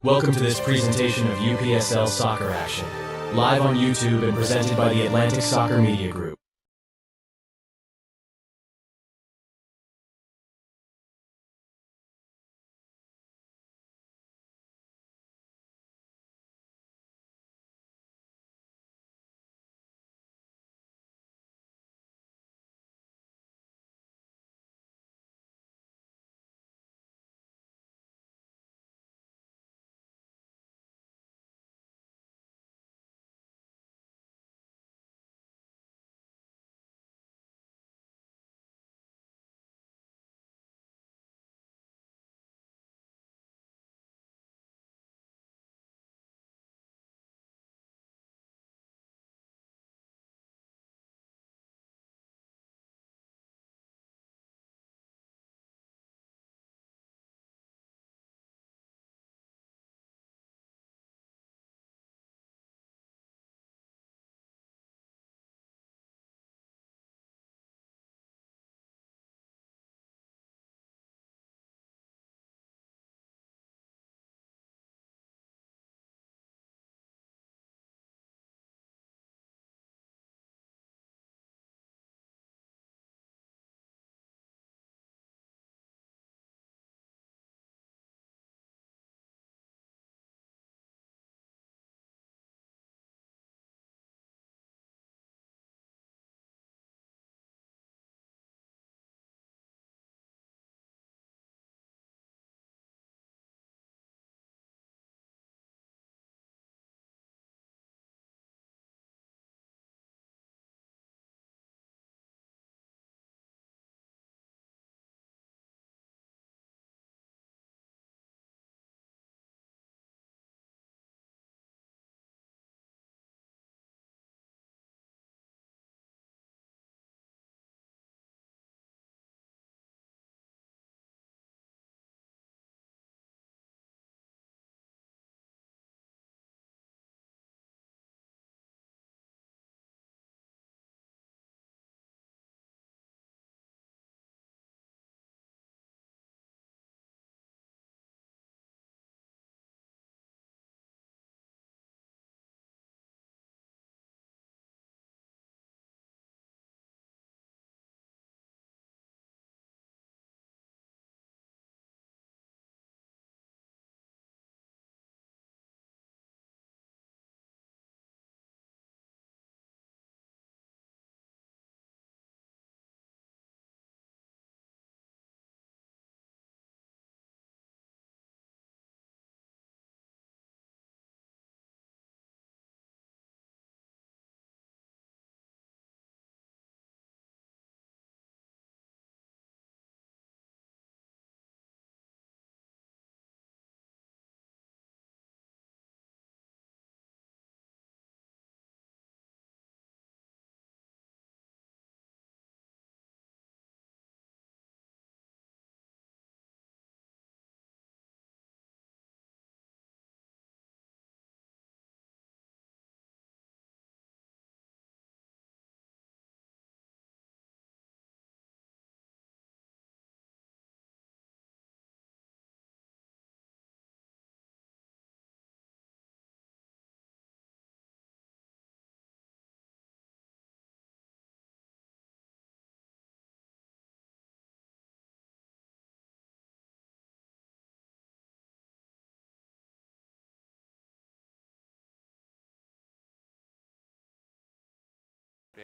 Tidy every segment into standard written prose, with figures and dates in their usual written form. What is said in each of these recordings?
Welcome to this presentation of UPSL Soccer Action, live on YouTube and presented by the Atlantic Soccer Media Group.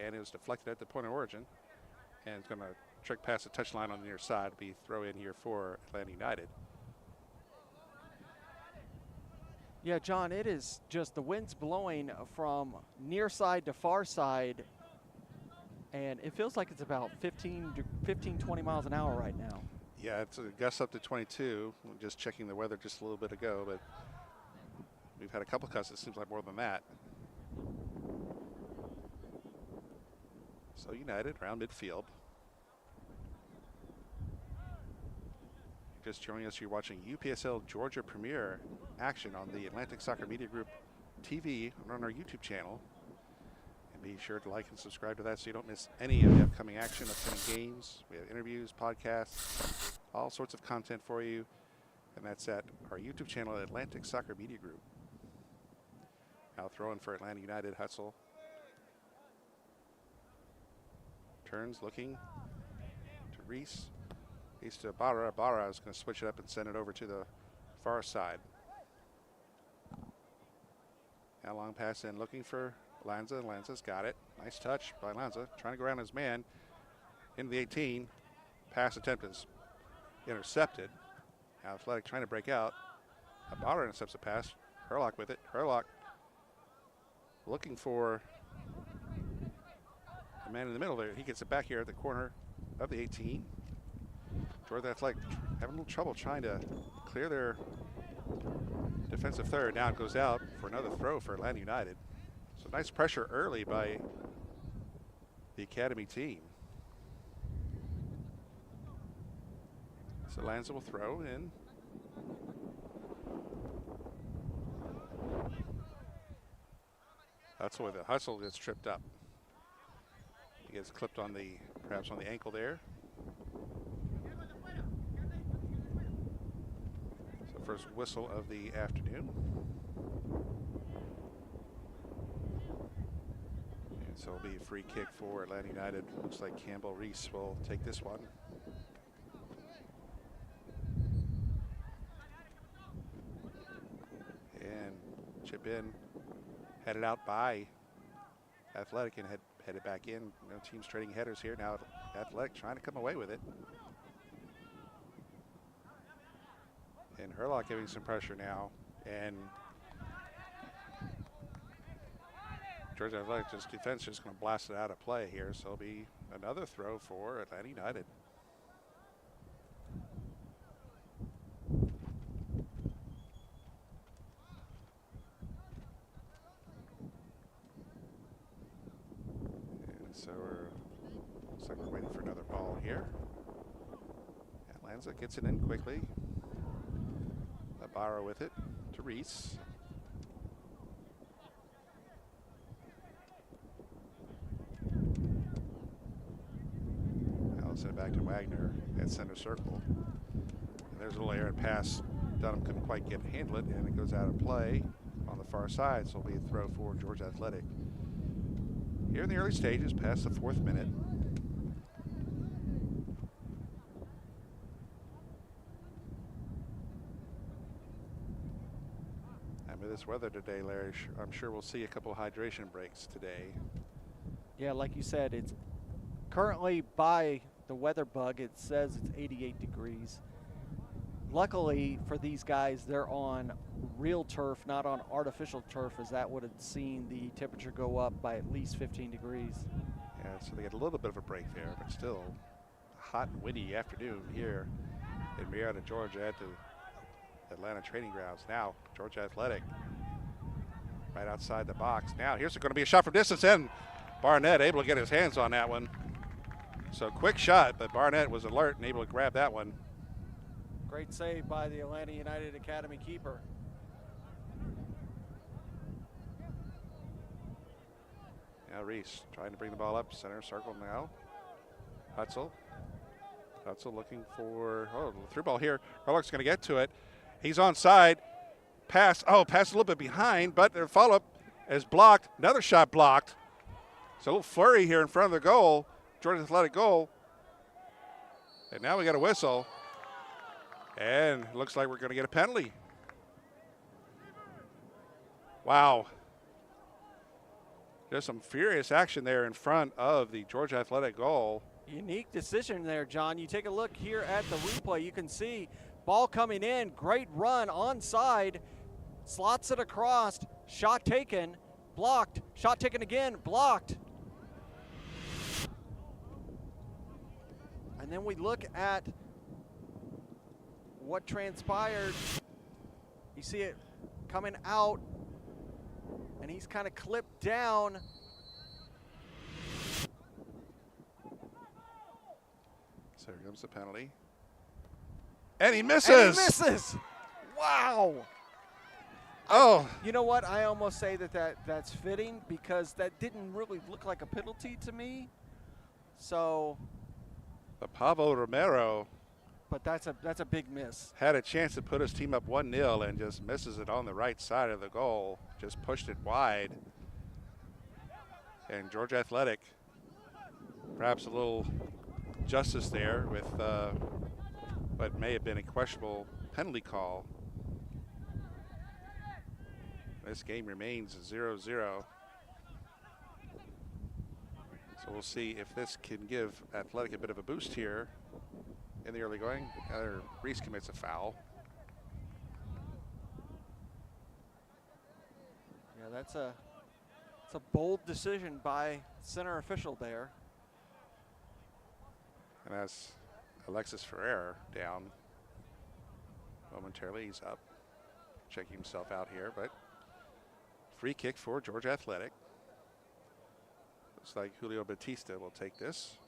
And it was deflected at the point of origin, and it's going to trick past the touchline on the near side. Be throw in here for Atlanta United. Yeah, John, it is just the wind's blowing from near side to far side, and it feels like it's about 15, 20 miles an hour right now. Yeah, it's a gust up to 22. We're just checking the weather just a little bit ago, but we've had a couple gusts. It seems like more than that. So United around midfield. Just joining us, you're watching UPSL Georgia Premier action on the Atlantic Soccer Media Group TV and on our YouTube channel. And be sure to like and subscribe to that so you don't miss any of the upcoming action, upcoming games. We have interviews, podcasts, all sorts of content for you. And that's at our YouTube channel, Atlantic Soccer Media Group. Now throwing for Atlanta United, Hutzel. Turns, looking to Reese. Reese to Barra. Barra is going to switch it up and send it over to the far side. Now long pass in, looking for Lanza. Lanza's got it. Nice touch by Lanza. Trying to go around his man into the 18. Pass attempt is intercepted. Now Athletic trying to break out. Barra intercepts the pass. Herlock with it. Herlock looking for the man in the middle there. He gets it back here at the corner of the 18. Georgia Athletic having a little trouble trying to clear their defensive third. Now it goes out for another throw for Atlanta United. So nice pressure early by the academy team. So Lanza will throw in. That's where the Hustle gets tripped up. He gets clipped on the, perhaps on the ankle there. So first whistle of the afternoon. And so it'll be a free kick for Atlanta United. Looks like Campbell Reese will take this one. And chip in. Headed out by Athletic and headed back in. No teams trading headers here. Now Athletic trying to come away with it. And Herlock giving some pressure now. And Georgia Athletic defense just going to blast it out of play here. So it'll be another throw for Atlanta United. So looks like we're waiting for another ball here. And Lanza gets it in quickly. Barra with it to Reese. Now let's send it back to Wagner at center circle. And there's a little errant pass. Dunham couldn't quite handle it, and it goes out of play on the far side. So it'll be a throw for Georgia Athletic. Here in the early stages, past the 4th minute. And with this weather today, Larry, I'm sure we'll see a couple of hydration breaks today. Yeah, like you said, it's currently by the weather bug, it says it's 88 degrees. Luckily for these guys, they're on real turf, not on artificial turf, as that would have seen the temperature go up by at least 15 degrees. Yeah, so they get a little bit of a break there, but still hot and windy afternoon here in Marietta, Georgia at the Atlanta Training Grounds. Now, Georgia Athletic right outside the box. Now, here's going to be a shot from distance, and Barnett able to get his hands on that one. So quick shot, but Barnett was alert and able to grab that one. Great save by the Atlanta United Academy keeper. Now Reese trying to bring the ball up, center circle now. Hutzel looking for, through ball here. Herlock's going to get to it. He's onside. Pass a little bit behind, but their follow-up is blocked. Another shot blocked. So a little flurry here in front of the goal, Georgia Athletic goal. And now we got a whistle. And it looks like we're going to get a penalty. Wow. Just some furious action there in front of the Georgia Athletic goal. Unique decision there, John. You take a look here at the replay. You can see ball coming in. Great run onside. Slots it across. Shot taken. Blocked. Shot taken again. Blocked. And then we look at what transpired. You see it coming out, and he's kind of clipped down. So here comes the penalty. And he misses. And he misses. Wow. Oh. You know what? I almost say that's fitting, because that didn't really look like a penalty to me. So. The Pablo Romero but that's a big miss. Had a chance to put his team up 1-0 and just misses it on the right side of the goal. Just pushed it wide. And Georgia Athletic, perhaps a little justice there with what may have been a questionable penalty call. This game remains 0-0. So we'll see if this can give Athletic a bit of a boost here in the early going. Reese commits a foul. Yeah, that's a bold decision by center official there. And that's Alexis Ferrer down momentarily. He's up, checking himself out here, but free kick for Georgia Athletic. Looks like Julio Batista will take this.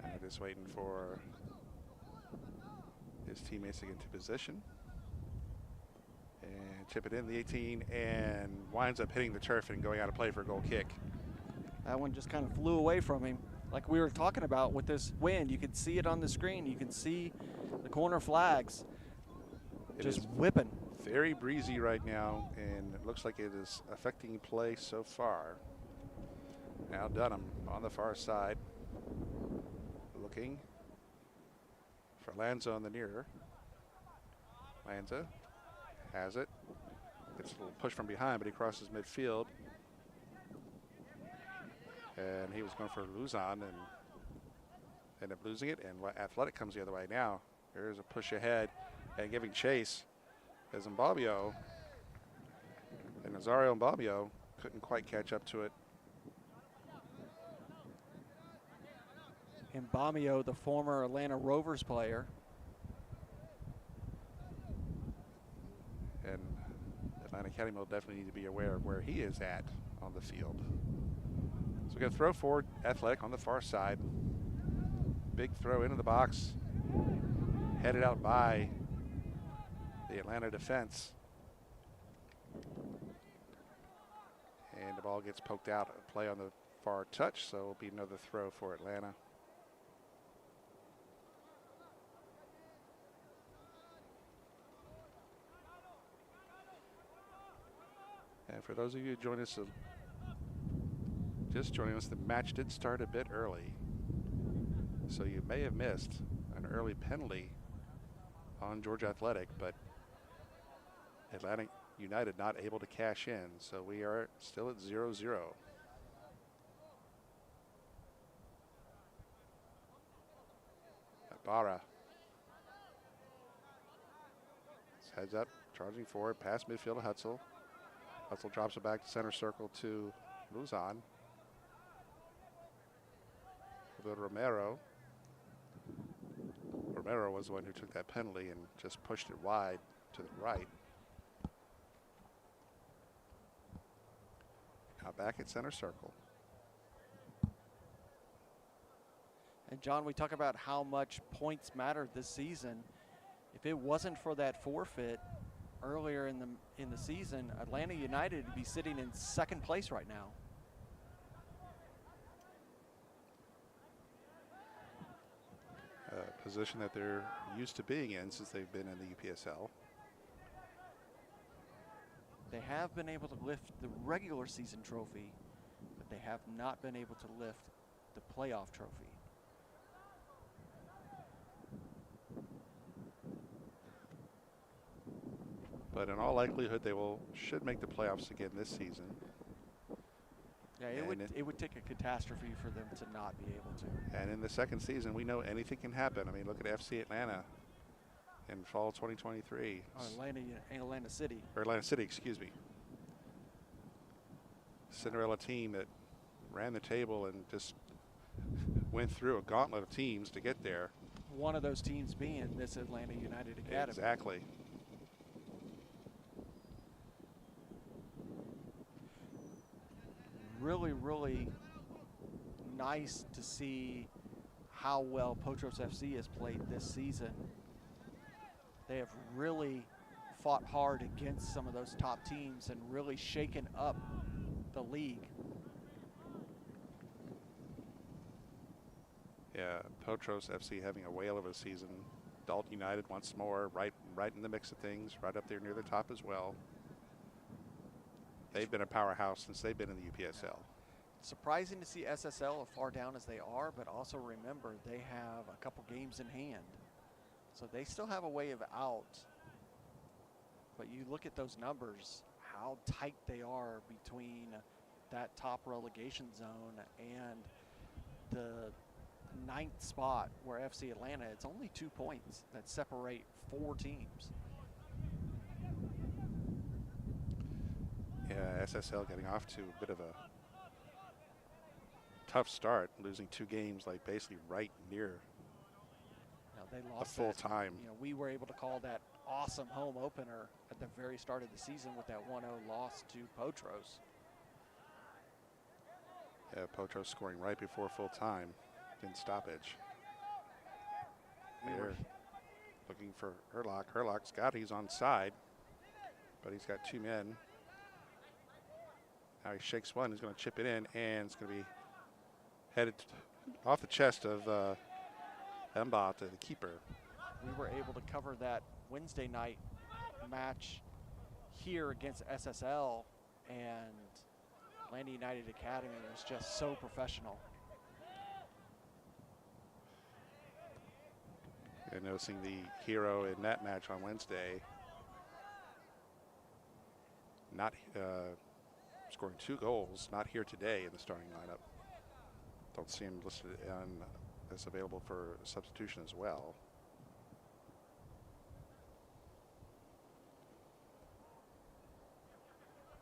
And just waiting for his teammates to get into position. And chip it in the 18 and winds up hitting the turf and going out of play for a goal kick. That one just kind of flew away from him. Like we were talking about with this wind, you can see it on the screen. You can see the corner flags just whipping. Very breezy right now, and it looks like it is affecting play so far. Now Dunham on the far side, looking for Lanza on the near. Lanza has it. Gets a little push from behind, but he crosses midfield. And he was going for Luzon and ended up losing it. And Athletic comes the other way now. There's a push ahead and giving chase as Mbabio. And Nazario Mbabio couldn't quite catch up to it. Mbamio, the former Atlanta Rovers player. And Atlanta Academy will definitely need to be aware of where he is at on the field. So we're going to throw forward Athletic on the far side. Big throw into the box. Headed out by the Atlanta defense. And the ball gets poked out. Play on the far touch, so it'll be another throw for Atlanta. And for those of you who joined us, just joining us, the match did start a bit early. So you may have missed an early penalty on Georgia Athletic, but Atlantic United not able to cash in. So we are still at 0-0. Barra heads up, charging forward, past midfield to Hutzel. Hutzel drops it back to center circle to Luzon. We'll go to Romero. Romero was the one who took that penalty and just pushed it wide to the right. Now back at center circle. And John, we talk about how much points mattered this season. If it wasn't for that forfeit earlier in the season, Atlanta United would be sitting in second place right now. A position that they're used to being in since they've been in the UPSL. They have been able to lift the regular season trophy, but they have not been able to lift the playoff trophy. But in all likelihood, they should make the playoffs again this season. Yeah, it would take a catastrophe for them to not be able to. And in the second season, we know anything can happen. I mean, look at FC Atlanta in fall 2023. Atlanta City. Or Atlanta City, excuse me. Cinderella team that ran the table and just went through a gauntlet of teams to get there. One of those teams being this Atlanta United Academy. Exactly. Really, really nice to see how well Potros FC has played this season. They have really fought hard against some of those top teams and really shaken up the league. Yeah, Potros FC having a whale of a season. Dalton United once more, right in the mix of things, right up there near the top as well. They've been a powerhouse since they've been in the UPSL. Surprising to see SSL as far down as they are, but also remember they have a couple games in hand. So they still have a way of out. But you look at those numbers, how tight they are between that top relegation zone and the 9th spot where FC Atlanta, it's only 2 points that separate 4 teams. Yeah, SSL getting off to a bit of a tough start, losing 2 games like basically right near They the lost full that. time. You know, we were able to call that awesome home opener at the very start of the season with that 1-0 loss to Potros. Yeah, Potros scoring right before full time in stoppage. They're looking for Herlock. Herlock's got, he's on side, but he's got 2 men. Now he shakes one, he's going to chip it in, and it's going to be headed off the chest of Emba to the keeper. We were able to cover that Wednesday night match here against SSL, and Atlanta United Academy was just so professional. And noticing the hero in that match on Wednesday, not scoring 2 goals, not here today in the starting lineup. Don't see him listed as available for substitution as well.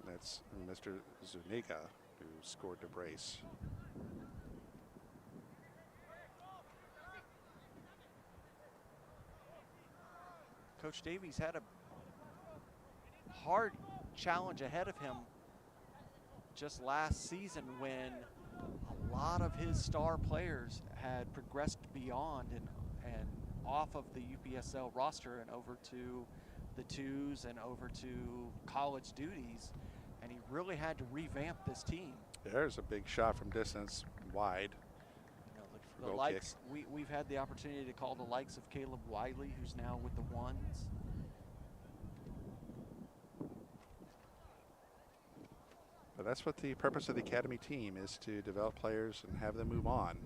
That's Mr. Zuniga, who scored the brace. Coach Davies had a hard challenge ahead of him just last season when a lot of his star players had progressed beyond and off of the UPSL roster and over to the 2s and over to college duties, and he really had to revamp this team. There's a big shot from distance, wide. You know, the likes, we've had the opportunity to call the likes of Caleb Wiley, who's now with the 1s. But that's what the purpose of the academy team is, to develop players and have them move on.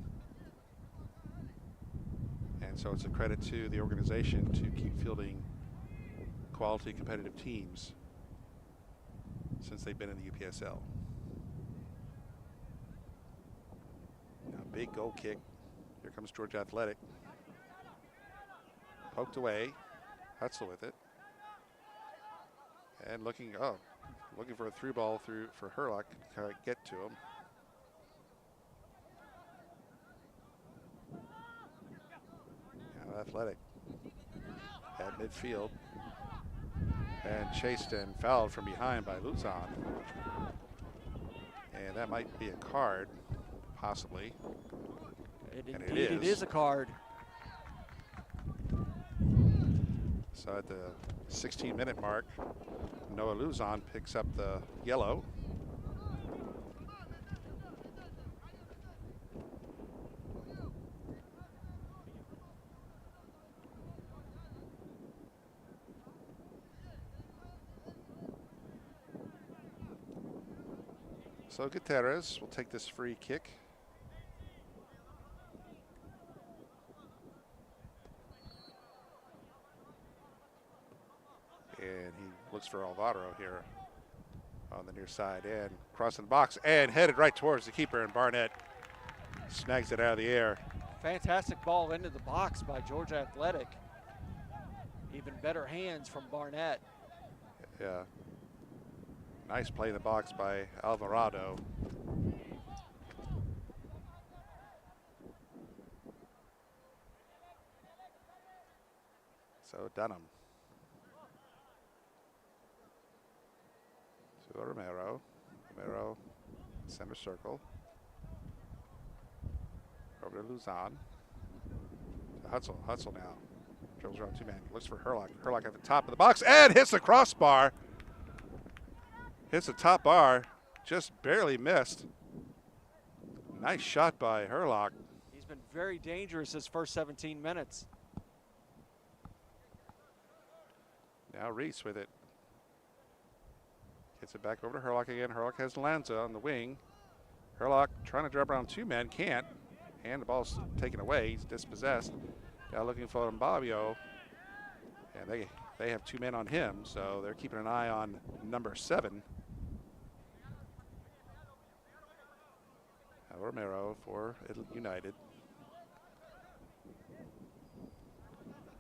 And so it's a credit to the organization to keep fielding quality competitive teams since they've been in the UPSL. Now, big goal kick. Here comes Georgia Athletic. Poked away. Hutzel with it. And looking for a through ball for Herlock to get to him. Now Athletic at midfield. And chased and fouled from behind by Luzon. And that might be a card, possibly. It is a card. So at the 16-minute mark, Noah Luzon picks up the yellow. So Gutierrez will take this free kick. And he looks for Alvaro here on the near side and crossing the box and headed right towards the keeper, and Barnett snags it out of the air. Fantastic ball into the box by Georgia Athletic. Even better hands from Barnett. Yeah. Nice play in the box by Alvarado. So Dunham. To Romero. Romero, center circle. Over to Luzon. To Hutzel. Hutzel now. Dribbles around 2 men. Looks for Herlock. Herlock at the top of the box and hits the crossbar. Hits the top bar. Just barely missed. Nice shot by Herlock. He's been very dangerous his first 17 minutes. Now Reese with it. Gets it back over to Herlock again. Herlock has Lanza on the wing. Herlock trying to drive around 2 men, can't. And the ball's taken away. He's dispossessed. Now looking for Mbabio. And they have 2 men on him, so they're keeping an eye on number 7. Now Romero for United.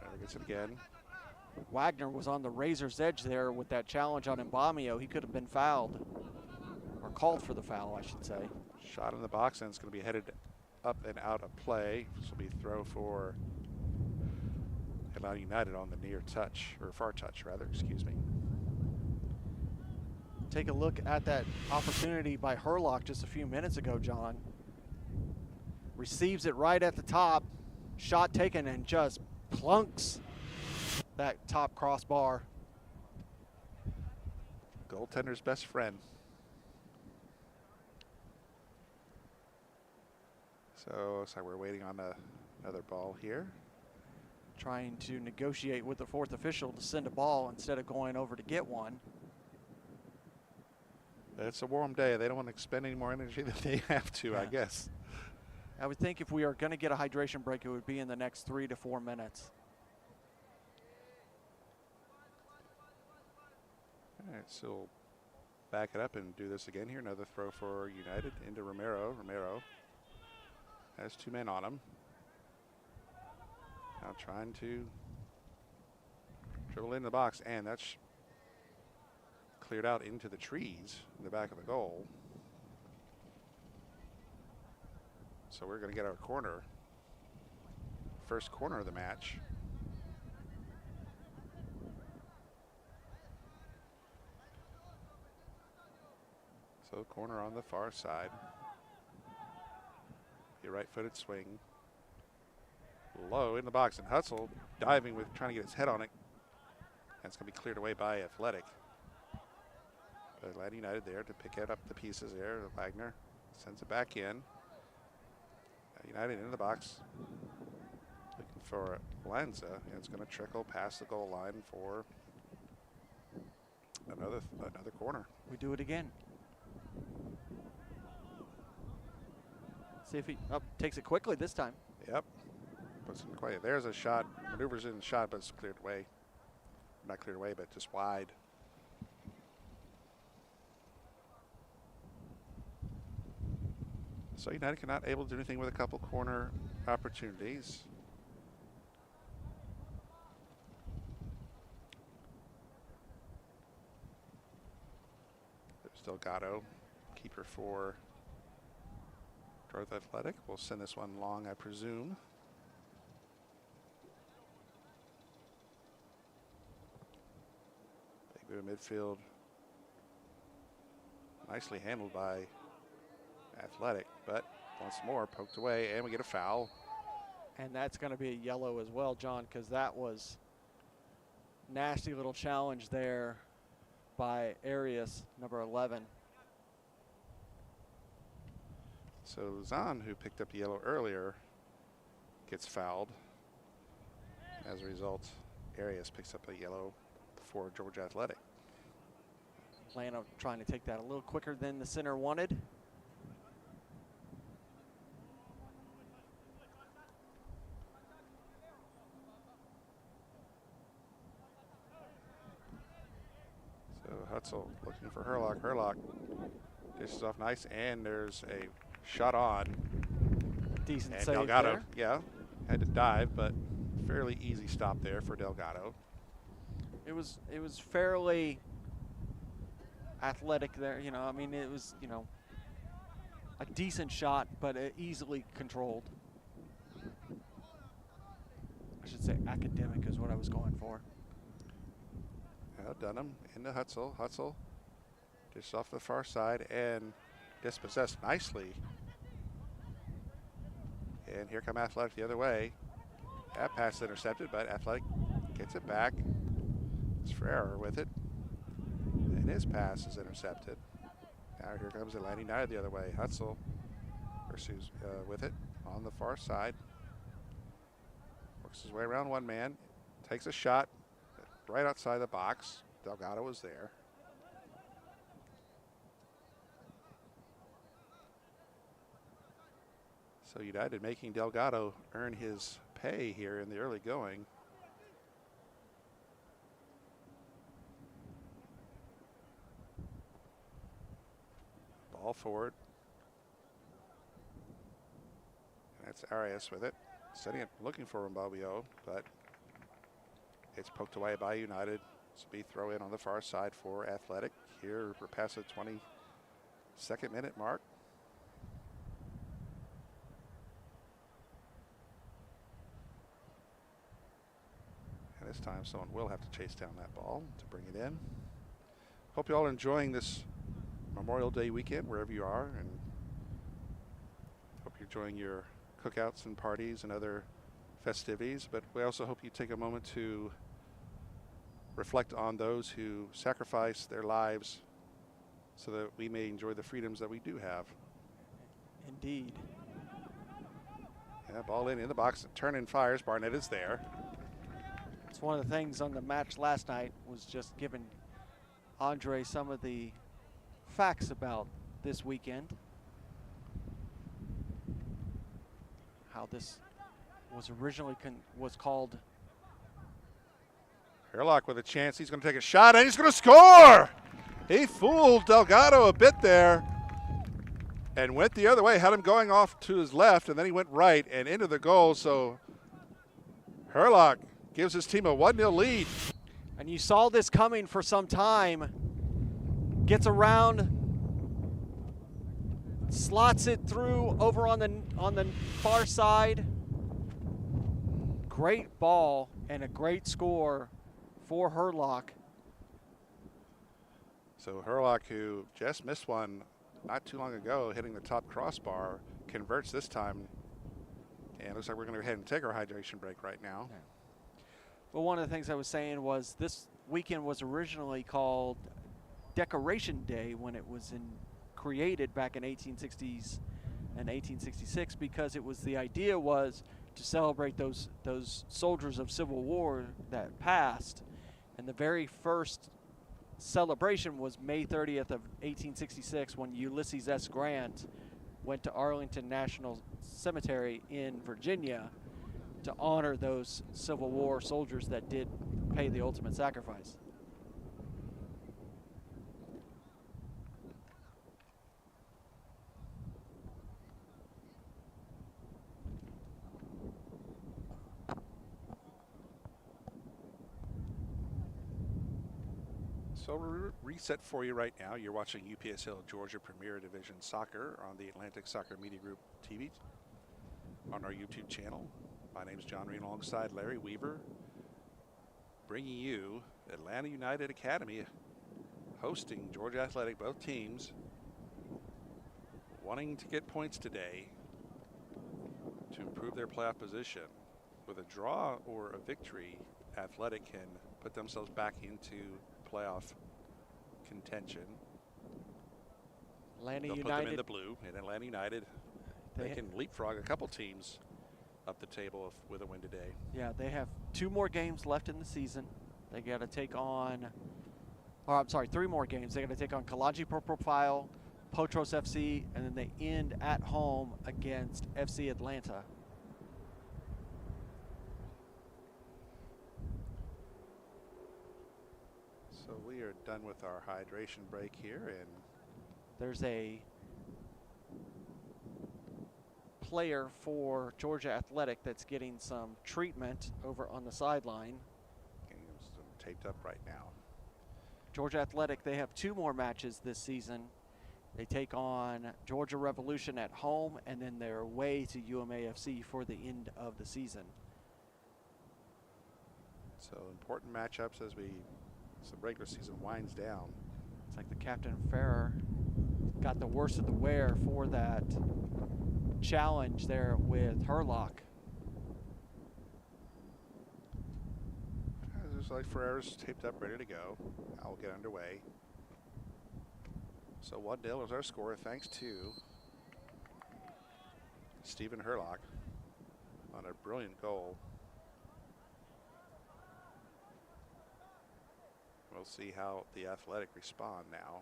Romero gets it again. Wagner was on the razor's edge there with that challenge on Mbamio. He could have been fouled, or called for the foul, I should say. Shot in the box, and it's going to be headed up and out of play. This will be throw for Atlanta United on the near touch, or far touch rather, excuse me. Take a look at that opportunity by Herlock just a few minutes ago, John. Receives it right at the top, shot taken, and just plunks that top crossbar. Goaltender's best friend. So looks like we're waiting on another ball here. Trying to negotiate with the 4th official to send a ball instead of going over to get one. It's a warm day. They don't want to expend any more energy than they have to, yeah. I guess. I would think if we are going to get a hydration break, it would be in the next 3 to 4 minutes. All right, so we'll back it up and do this again here. Another throw for United into Romero. Romero has 2 men on him. Now trying to dribble in the box, and that's cleared out into the trees in the back of the goal. So we're going to get our corner. First corner of the match. So corner on the far side. A right-footed swing. Low in the box, and Hutzel diving with trying to get his head on it. And it's going to be cleared away by Athletic. Atlanta United there to pick it up the pieces there. Wagner sends it back in. United in the box. Looking for Lanza, and it's going to trickle past the goal line for another corner. We do it again. See if he takes it quickly this time. Yep. Puts it in quiet. There's a shot. Maneuvers in the shot, but it's cleared away. Not cleared away, but just wide. So United cannot able to do anything with a couple corner opportunities. There's Delgado, keeper for North Athletic. We'll send this one long, I presume. Big bit of midfield. Nicely handled by Athletic, but once more poked away, and we get a foul. And that's going to be a yellow as well, John, because that was nasty little challenge there by Arias, number 11. So Zahn, who picked up the yellow earlier, gets fouled. As a result, Arias picks up a yellow for Georgia Athletic. Atlanta trying to take that a little quicker than the center wanted. Hutzel looking for Herlock. Herlock dishes off nice, and there's a shot on. Decent and save Delgado, there. yeah, had to dive, but fairly easy stop there for Delgado. It was fairly athletic there, you know. I mean, it was, you know, a decent shot, but easily controlled. I should say academic is what I was going for. Now Dunham into Hutzel. Hutzel dishes off the far side and dispossessed nicely. And here come Athletic the other way. That pass is intercepted, but Athletic gets it back. It's Ferrer with it. And his pass is intercepted. Now here comes Atlanta United the other way. Hutzel pursues with it. on the far side. Works his way around one man. Takes a shot right outside the box. Delgado was there. So United making Delgado earn his pay here in the early going. Ball forward. And that's Arias with it. Setting it, looking for Mbobio, but it's poked away by United. Speed throw in on the far side for Athletic. Here we're past the 22nd minute mark. And this time someone will have to chase down that ball to bring it in. Hope you all are enjoying this Memorial Day weekend wherever you are, and hope you're enjoying your cookouts and parties and other festivities, but we also hope you take a moment to reflect on those who sacrifice their lives so that we may enjoy the freedoms that we do have. Indeed. Yeah, ball in the box, turn and fires. Barnett is there. It's one of the things on the match last night was just giving Andre some of the facts about this weekend. How this was originally was called. Herlock with a chance. He's going to take a shot and he's going to score. He fooled Delgado a bit there and went the other way. Had him going off to his left, and then he went right and into the goal. So Herlock gives his team a 1-0 lead. And you saw this coming for some time. Gets around, slots it through over on the far side. Great ball and a great score for Herlock. So Herlock, who just missed one not too long ago, hitting the top crossbar, converts this time. And it looks like we're going to go ahead and take our hydration break right now. Yeah. Well, one of the things I was saying was this weekend was originally called Decoration Day when it was created back in 1860s and 1866, because it was the idea was to celebrate those soldiers of Civil War that passed. And the very first celebration was May 30th of 1866 when Ulysses S. Grant went to Arlington National Cemetery in Virginia to honor those Civil War soldiers that did pay the ultimate sacrifice. So we'll reset for you right now. You're watching UPSL Georgia Premier Division Soccer on the Atlantic Soccer Media Group TV on our YouTube channel. My name is John Reen alongside Larry Weaver, bringing you Atlanta United Academy hosting Georgia Athletic, both teams wanting to get points today to improve their playoff position. With a draw or a victory, Athletic can put themselves back into playoff contention. Atlanta They'll United, put them in the blue, and Atlanta United, they can leapfrog a couple teams up the table with a win today. Yeah, they have 2 more games left in the season. They got to take on, or I'm sorry, 3 more games. They got to take on Kalaji Profile, Potros FC, and then they end at home against FC Atlanta. So we are done with our hydration break here, and there's a player for Georgia Athletic that's getting some treatment over on the sideline. game's taped up right now. Georgia Athletic, they have 2 more matches this season. They take on Georgia Revolution at home, and then they're away to UMAFC for the end of the season. So important matchups as the regular season winds down. It's like the Captain Ferrer got the worst of the wear for that challenge there with Herlock. It looks like Ferrer's taped up, ready to go. Now we'll get underway. So 1-0 is our score, thanks to Stephen Herlock on a brilliant goal. We'll see how the Athletic respond now.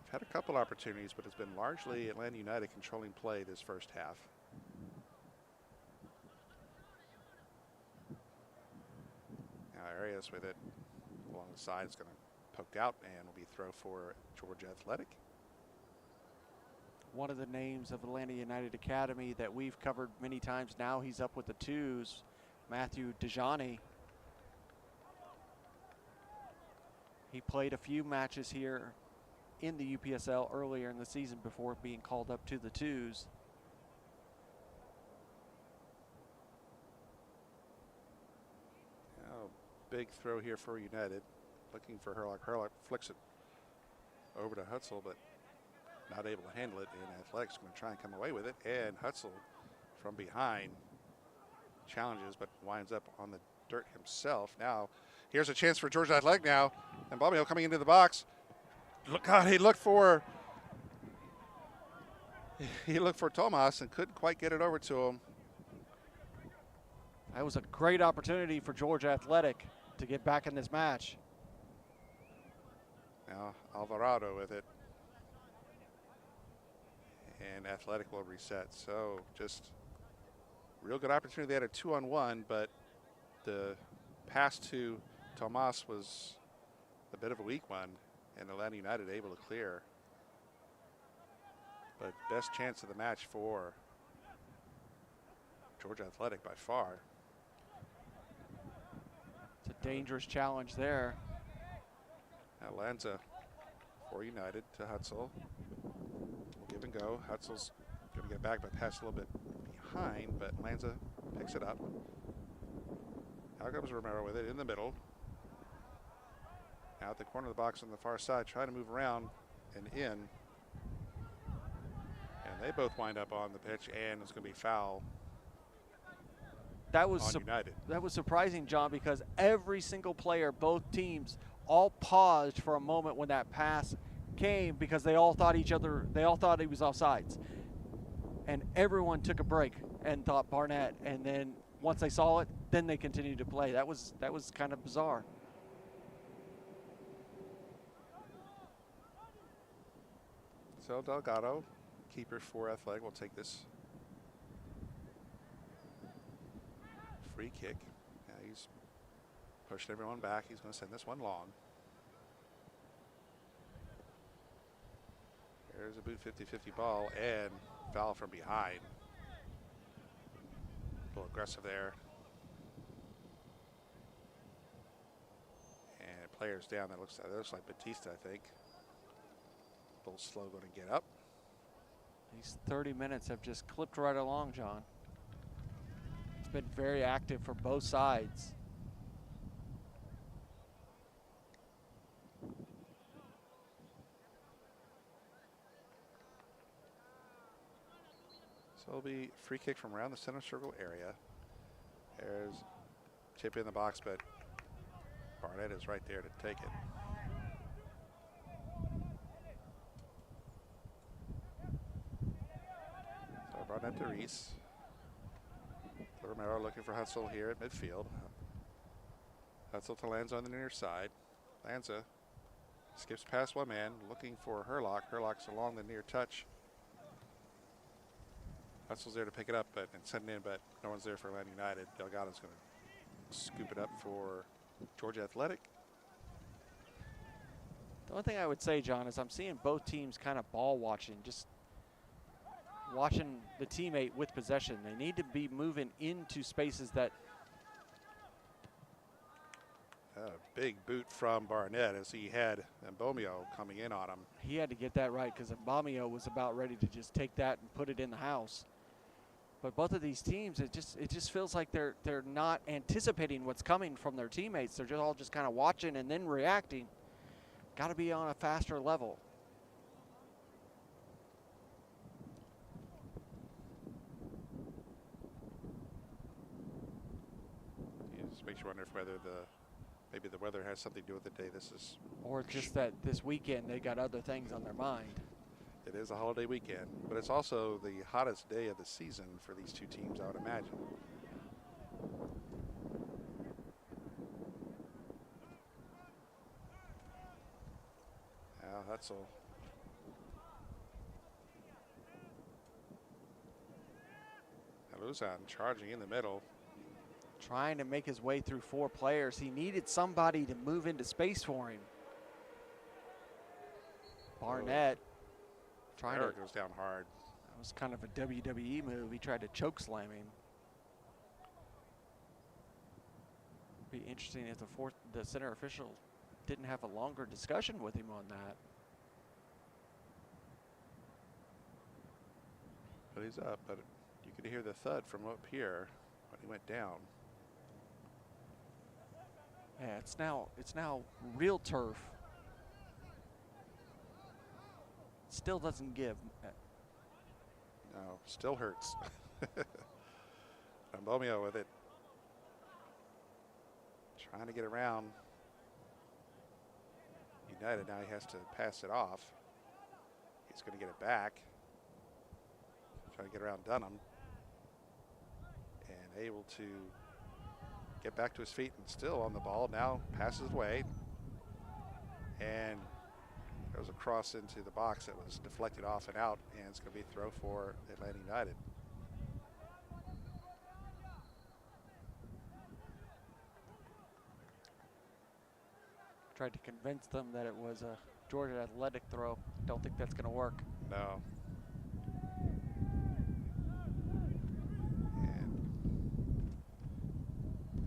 We've had a couple opportunities, but it's been largely Atlanta United controlling play this first half. Now Arias with it along the side is going to poke out and will be throw for Georgia Athletic. One of the names of Atlanta United Academy that we've covered many times now, he's up with the twos, Matthew Dejani. He played a few matches here in the UPSL earlier in the season before being called up to the twos. Now, big throw here for United, looking for Herlock. Herlock flicks it over to Hutzel, but not able to handle it, and Athletics going to try and come away with it, and Hutzel from behind challenges but winds up on the dirt himself. Now here's a chance for Georgia Athletic now, and Bobby coming into the box. Look, God, he looked for Tomas and couldn't quite get it over to him. That was a great opportunity for Georgia Athletic to get back in this match. Now Alvarado with it, and Athletic will reset. So just real good opportunity. They had a 2-on-1, but the pass to Tomas was a bit of a weak one, and Atlanta United able to clear. But best chance of the match for Georgia Athletic by far. It's a dangerous challenge there. Now Lanza for United to Hutzel. Give and go. Hutzel's going to get back, but pass a little bit behind, but Lanza picks it up. Out comes Romero with it in the middle. Out the corner of the box on the far side, trying to move around and in. And they both wind up on the pitch, and it's going to be foul that was on United. That was surprising, John, because every single player, both teams, all paused for a moment when that pass came because they all thought he was offsides. And everyone took a break and thought Barnett, and then once they saw it, then they continued to play. That was kind of bizarre. So Delgado, keeper for Athletic, will take this free kick. Now he's pushing everyone back. He's going to send this one long. There's a boot 50-50 ball and foul from behind. A little aggressive there. And players down. That looks like Batista, I think. A little slow going to get up. These 30 minutes have just clipped right along, John. It's been very active for both sides. So it'll be free kick from around the center circle area. There's chip in the box, but Barnett is right there to take it. So Barnett to Reese. Romero looking for Hutzel here at midfield. Hutzel to Lanza on the near side. Lanza skips past one man, looking for Herlock. Herlock's along the near touch. Hutzel's there to pick it up and send it in, but no one's there for Atlanta United. Delgado's going to scoop it up for Georgia Athletic. The only thing I would say, John, is I'm seeing both teams kind of ball watching, just watching the teammate with possession. They need to be moving into spaces that. Big boot from Barnett as he had Mbomio coming in on him. He had to get that right because Mbomio was about ready to just take that and put it in the house. But both of these teams, it just feels like they're not anticipating what's coming from their teammates. They're all just kind of watching and then reacting. Got to be on a faster level. It just makes you wonder whether the Maybe the weather has something to do with the day this is. Or just that this weekend they got other things on their mind. It is a holiday weekend, but it's also the hottest day of the season for these two teams, I would imagine. Now Hutzel. Luzon charging in the middle. Trying to make his way through 4 players. He needed somebody to move into space for him. Barnett trying to. Goes down hard. That was kind of a WWE move. He tried to choke slam him. Be interesting if the center official didn't have a longer discussion with him on that. But he's up, but you could hear the thud from up here when he went down. Yeah, it's now real turf. Still doesn't give. No, still hurts. Ambomio with it. Trying to get around United. Now he has to pass it off. He's going to get it back. Trying to get around Dunham. And able to get back to his feet and still on the ball. Now passes away. And goes across into the box that was deflected off and out. And it's going to be a throw for Atlanta United. Tried to convince them that it was a Georgia Athletic throw. Don't think that's going to work. No. And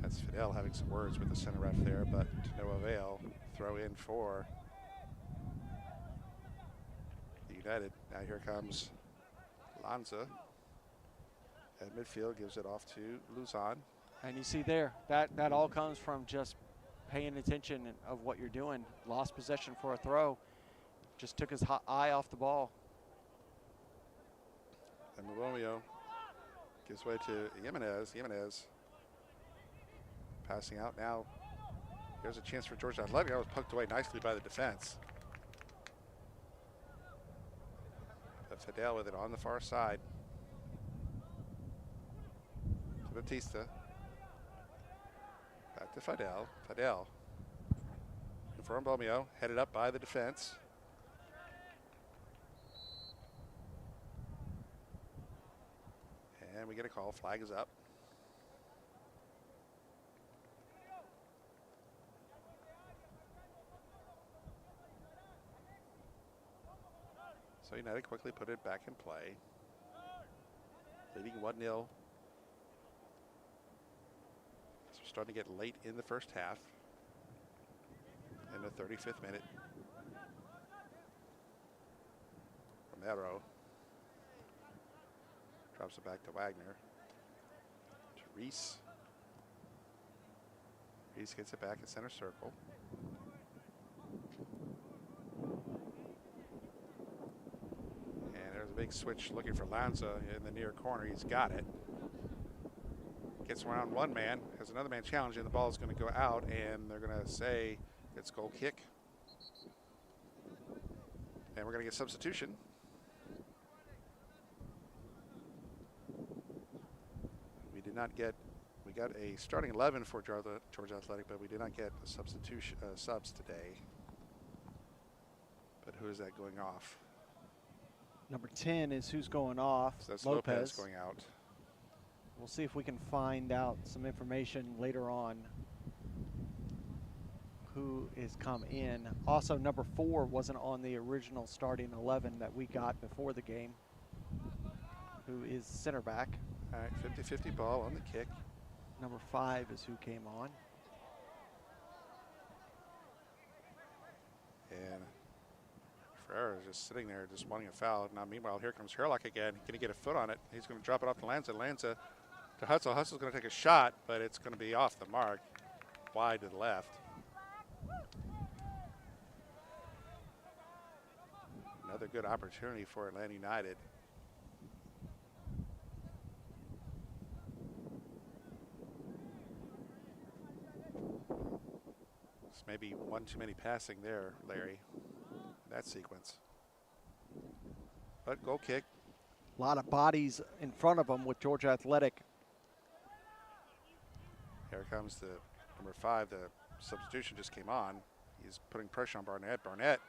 that's Fidel having some words with the center ref there, but to no avail. Throw in for the United. Now here comes Lanza at midfield, gives it off to Luzon. And you see there, that all comes from just paying attention of what you're doing. Lost possession for a throw. Just took his eye off the ball. And Romeo gives way to Jimenez. Jimenez passing out now. Here's a chance for Georgia Athletic. That was poked away nicely by the defense. But Fidel with it on the far side. To Batista. Back to Fidel. Fidel. For Mbomio, headed up by the defense. And we get a call. Flag is up. So United quickly put it back in play. Leading 1-0. Starting to get late in the first half. In the 35th minute. Romero drops it back to Wagner. To Reese. Reese gets it back at center circle. And there's a big switch looking for Lanza in the near corner. He's got it. Gets around one man, has another man challenging. The ball is going to go out, and they're going to say it's goal kick. And we're going to get substitution. We did not get, we got a starting 11 for Georgia Athletic, but we did not get a substitution subs today. But who is that going off? Number 10 is who's going off. So that's Lopez going out. We'll see if we can find out some information later on who is come in. Also, number 4 wasn't on the original starting 11 that we got before the game, who is center back. All right, 50-50 ball on the kick. Number 5 is who came on. And Ferreira is just sitting there just wanting a foul. Now, meanwhile, here comes Herlock again. Going to get a foot on it. He's going to drop it off to Lanza. Lanza to Hutzel. Hutzel's going to take a shot, but it's going to be off the mark, wide to the left. Another good opportunity for Atlanta United. maybe one too many passing there, Larry, that sequence. But goal kick. A lot of bodies in front of them with Georgia Athletic. Here comes the number 5. The substitution just came on. He's putting pressure on Barnett. Barnett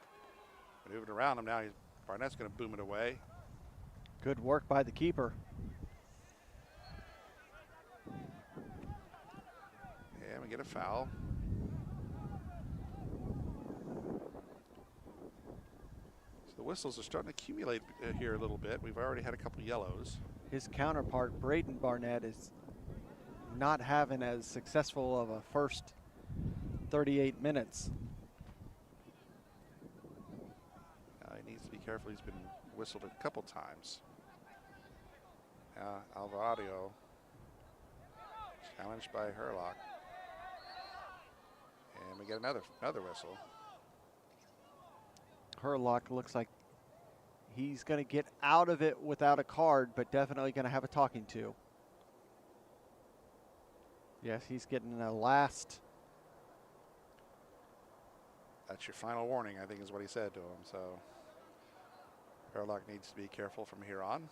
moving around him now. Barnett's going to boom it away. Good work by the keeper. And we get a foul. So the whistles are starting to accumulate here a little bit. We've already had a couple yellows. His counterpart, Braden Barnett, is not having as successful of a first 38 minutes. He needs to be careful. He's been whistled a couple times. Alvarado challenged by Herlock. And we get another whistle. Herlock looks like he's going to get out of it without a card, but definitely going to have a talking to. Yes, he's getting a last. That's your final warning, I think is what he said to him. So Herlock needs to be careful from here on.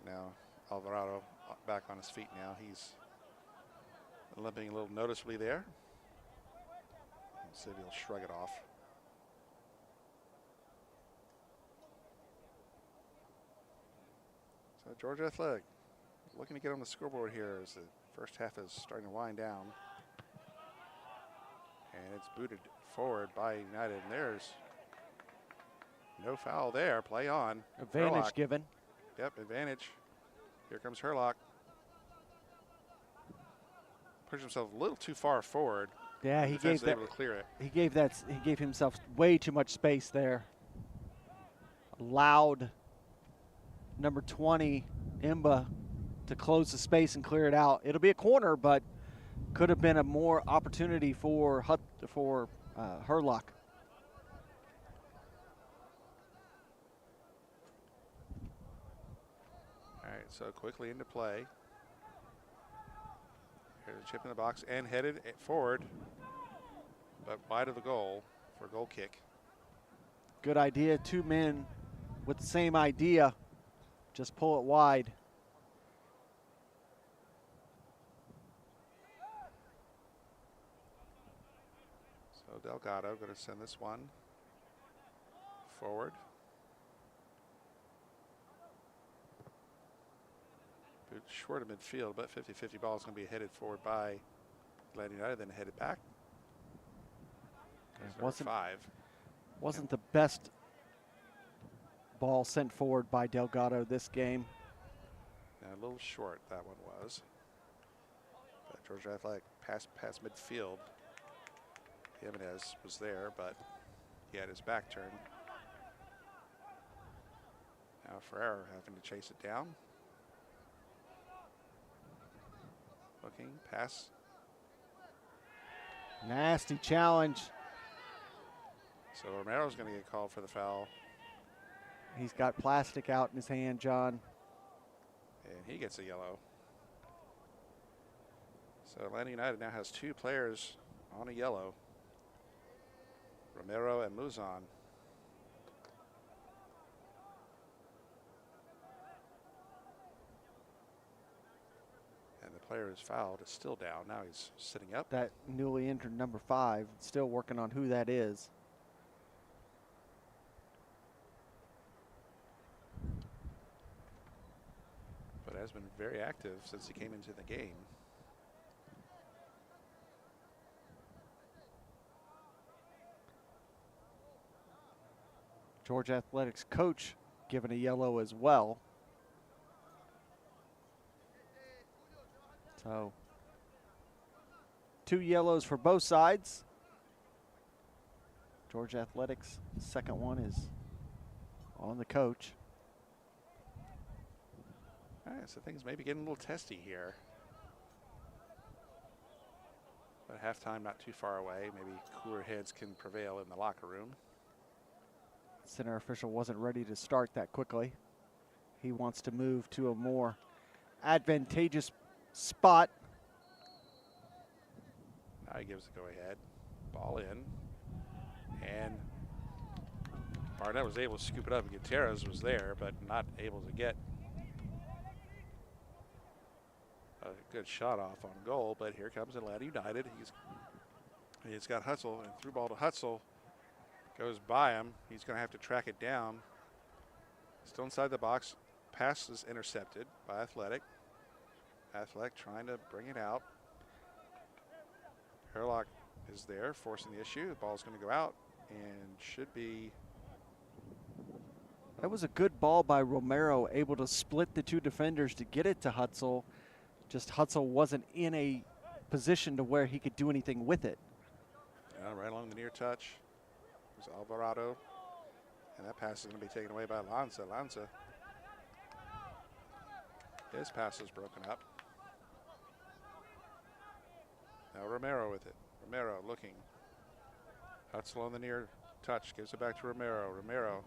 Now Alvarado back on his feet now. He's limping a little noticeably there. Let's see if he'll shrug it off. So Georgia Athletic looking to get on the scoreboard here as the first half is starting to wind down. And it's booted forward by United, and there's no foul there. Play on. Advantage Herlock. given. Yep, advantage. Here comes Herlock. Pushed himself a little too far forward. Yeah, he gave that. Able to clear it. He gave himself way too much space there. Allowed number 20 Imba to close the space and clear it out. It'll be a corner, but could have been a more opportunity for Herlock. All right, so quickly into play. Here's a chip in the box and headed forward, but wide of the goal for a goal kick. Good idea. 2 men with the same idea. Just pull it wide. So Delgado going to send this one forward. Boot short of midfield, but 50-50 ball is going to be headed forward by Atlanta United, then headed back. Wasn't the best ball sent forward by Delgado this game. Now a little short, that one was. But Georgia Athletic past midfield. Jimenez was there, but he had his back turned. Now Ferrer having to chase it down. Looking, pass. Nasty challenge. So Romero's going to get called for the foul. He's got plastic out in his hand, John. And he gets a yellow. So Atlanta United now has 2 players on a yellow. Romero and Muzan. And the player who's fouled is still down. Now he's sitting up. That newly entered number 5, still working on who that is. But has been very active since he came into the game. Georgia Athletics coach given a yellow as well. So 2 yellows for both sides. Georgia Athletics, second one is on the coach. All right, so things may be getting a little testy here. But halftime not too far away. Maybe cooler heads can prevail in the locker room. Center official wasn't ready to start that quickly. He wants to move to a more advantageous spot. Now he gives the go-ahead. Ball in. And Barnett was able to scoop it up. Gutierrez was there, but not able to get a good shot off on goal. But here comes Atlanta United. He's got Hutzel, and through ball to Hutzel. Goes by him. He's going to have to track it down. Still inside the box. Pass is intercepted by Athletic. Athletic trying to bring it out. Herlock is there, forcing the issue. The ball's going to go out and should be. That was a good ball by Romero, able to split the two defenders to get it to Hutzel. Just Hutzel wasn't in a position to where he could do anything with it. Right along the near touch. There's Alvarado. And that pass is going to be taken away by Lanza. Lanza. His pass is broken up. Now Romero with it. Romero looking. Hutzel on the near touch. Gives it back to Romero. Romero.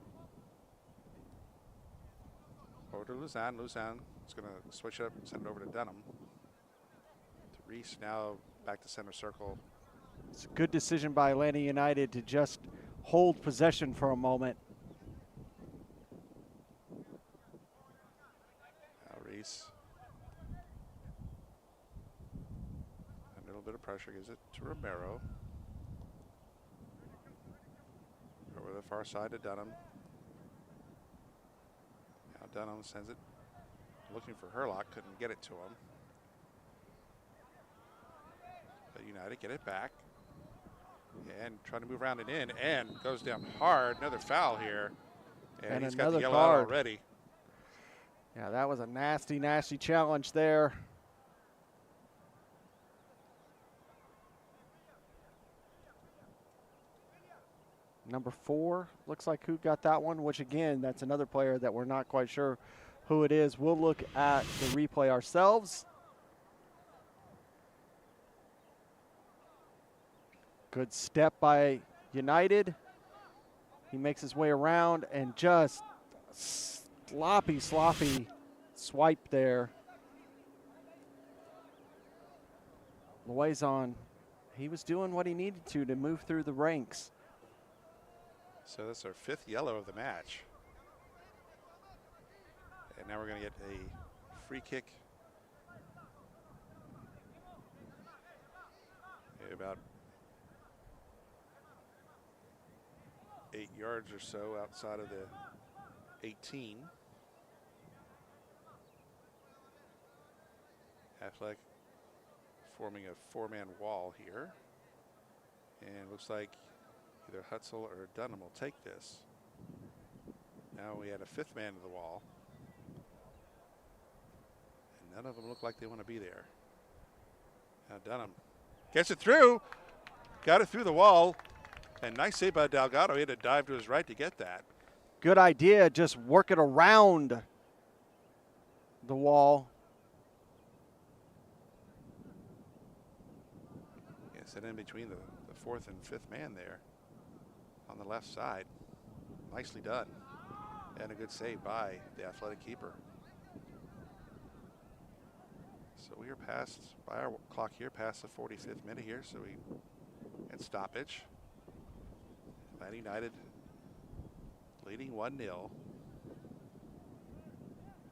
Over to Luzan. Luzan is going to switch it up and send it over to Dunham. To Reese now back to center circle. It's a good decision by Atlanta United to just hold possession for a moment. Now Reese. A little bit of pressure, gives it to Romero. Over the far side to Dunham. Now Dunham sends it, looking for Herlock, couldn't get it to him. But United get it back. And trying to move around and in, and goes down hard. Another foul here. And he's got the yellow out already. Yeah, that was a nasty, nasty challenge there. Number 4 looks like who got that one, which again, that's another player that we're not quite sure who it is. We'll look at the replay ourselves. Good step by United. He makes his way around and just sloppy swipe there. Loizon, he was doing what he needed to move through the ranks. So that's our 5th yellow of the match. And now we're going to get a free kick. About 8 yards or so outside of the 18. Affleck forming a 4-man wall here. And looks like either Hutzel or Dunham will take this. Now we had a 5th man to the wall. And none of them look like they want to be there. Now Dunham gets it through. Got it through the wall. And nice save by Delgado. He had to dive to his right to get that. Good idea, just work it around the wall. Yeah, sit in between the 4th and 5th man there on the left side. Nicely done. And a good save by the Athletic keeper. So we are past, by our clock here, past the 45th minute here. So we at stoppage. Atlanta United leading 1-0.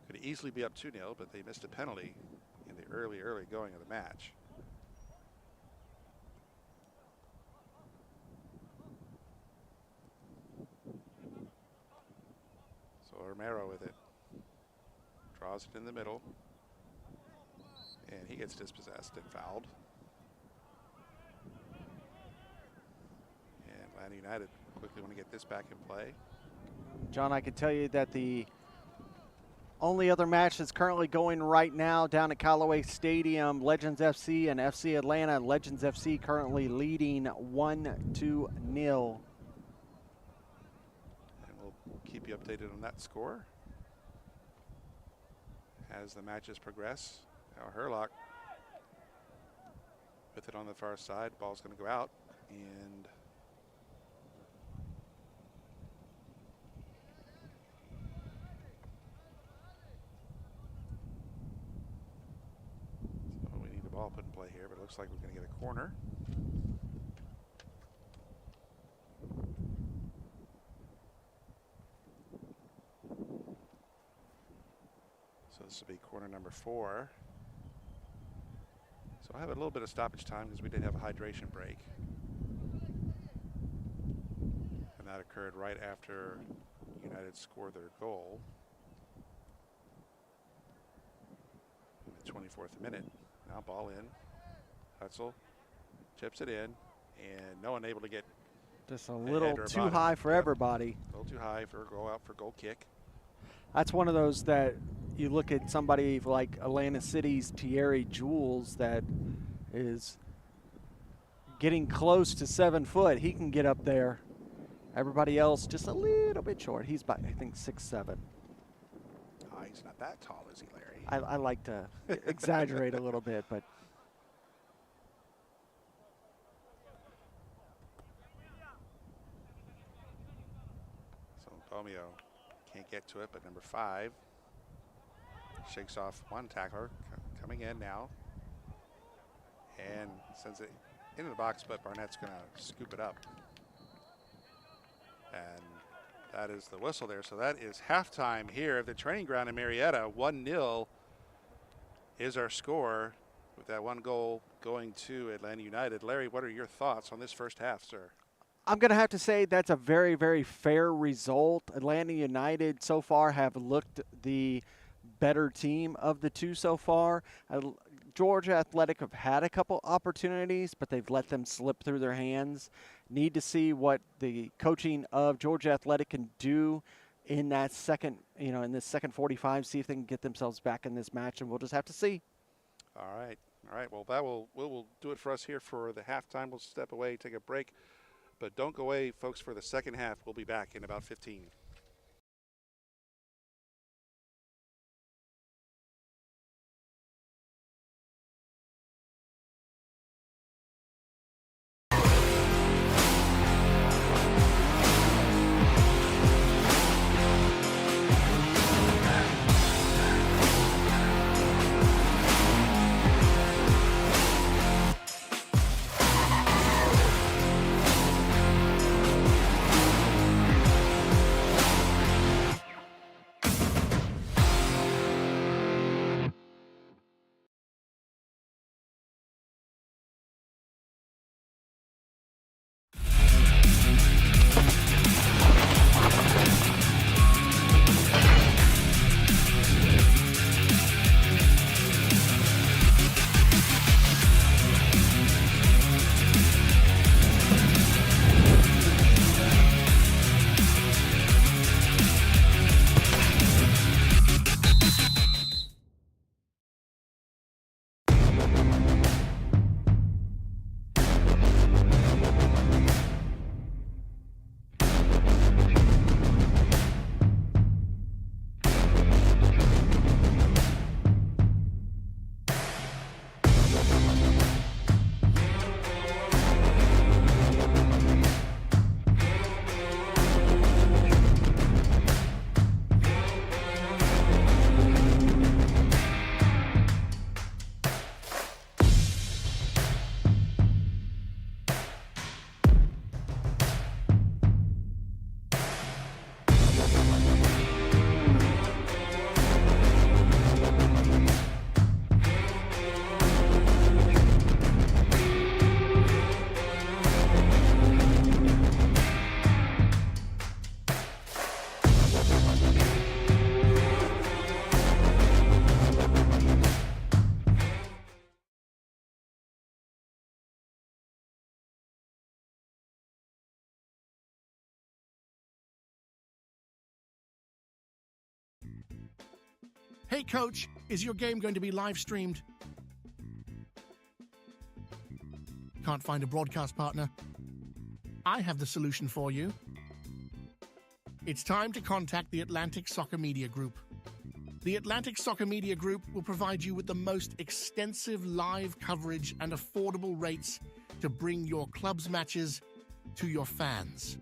Could easily be up 2-0, but they missed a penalty in the early going of the match. So Romero with it. Draws it in the middle. And he gets dispossessed and fouled. And Atlanta United quickly want to get this back in play. John, I can tell you that the only other match that's currently going right now down at Callaway Stadium, Legends FC and FC Atlanta. Legends FC currently leading 1-0. And we'll keep you updated on that score as the matches progress. Now Herlock with it on the far side. Ball's going to go out. And ball put in play here, but it looks like we're going to get a corner. So this will be corner number 4. So I have a little bit of stoppage time because we did have a hydration break. And that occurred right after United scored their goal in the 24th minute. Now ball in. Hutzel chips it in, and no one able to get just a little too body. high for everybody. A little too high for a go out for goal kick. That's one of those that you look at somebody like Atlanta City's Thierry Jules that is getting close to 7 foot. He can get up there. Everybody else just a little bit short. He's about, I think, 6'7". He's not that tall, is he, Larry? I like to exaggerate a little bit, but so Bomeo can't get to it, but number 5 shakes off one tackler coming in now and sends it into the box, but Barnett's going to scoop it up. And that is the whistle there. So that is halftime here at the training ground in Marietta. 1-0 is our score, with that 1 goal going to Atlanta United. Larry, what are your thoughts on this first half, sir? I'm going to have to say that's a very, very fair result. Atlanta United so far have looked the better team of the two so far. Georgia Athletic have had a couple opportunities, but they've let them slip through their hands. Need to see what the coaching of Georgia Athletic can do in that second, in this second 45, see if they can get themselves back in this match, and we'll just have to see. All right. Well, that will do it for us here for the halftime. We'll step away, take a break, but don't go away, folks, for the second half. We'll be back in about 15. Hey coach, is your game going to be live streamed? Can't find a broadcast partner? I have the solution for you. It's time to contact the Atlantic Soccer Media Group. The Atlantic Soccer Media Group will provide you with the most extensive live coverage and affordable rates to bring your club's matches to your fans.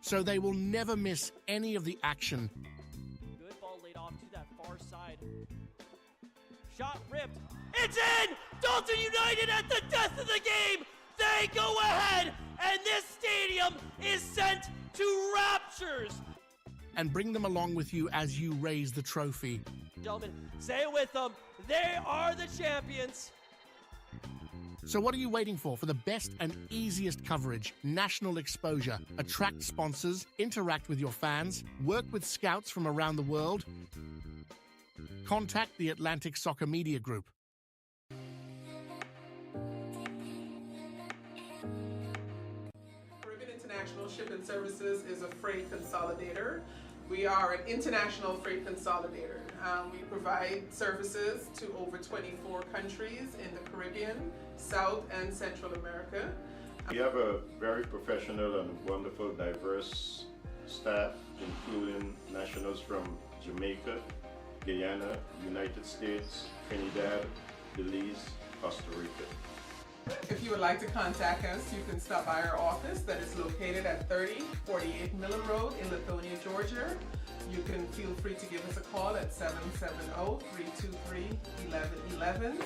So they will never miss any of the action. Good ball laid off to that far side. Shot ripped. It's in! Dalton United at the death of the game! They go ahead, and this stadium is sent to raptures. And bring them along with you as you raise the trophy. Gentlemen, say it with them. They are the champions. So what are you waiting for the best and easiest coverage, national exposure, attract sponsors, interact with your fans, work with scouts from around the world? Contact the Atlantic Soccer Media Group. Caribbean International Shipping Services is a freight consolidator. We are an international freight consolidator. We provide services to over 24 countries in the Caribbean, South and Central America. We have a very professional and wonderful, diverse staff, including nationals from Jamaica, Guyana, United States, Trinidad, Belize, Costa Rica. If you would like to contact us, you can stop by our office that is located at 3048 Miller Road in Lithonia, Georgia. You can feel free to give us a call at 770-323-1111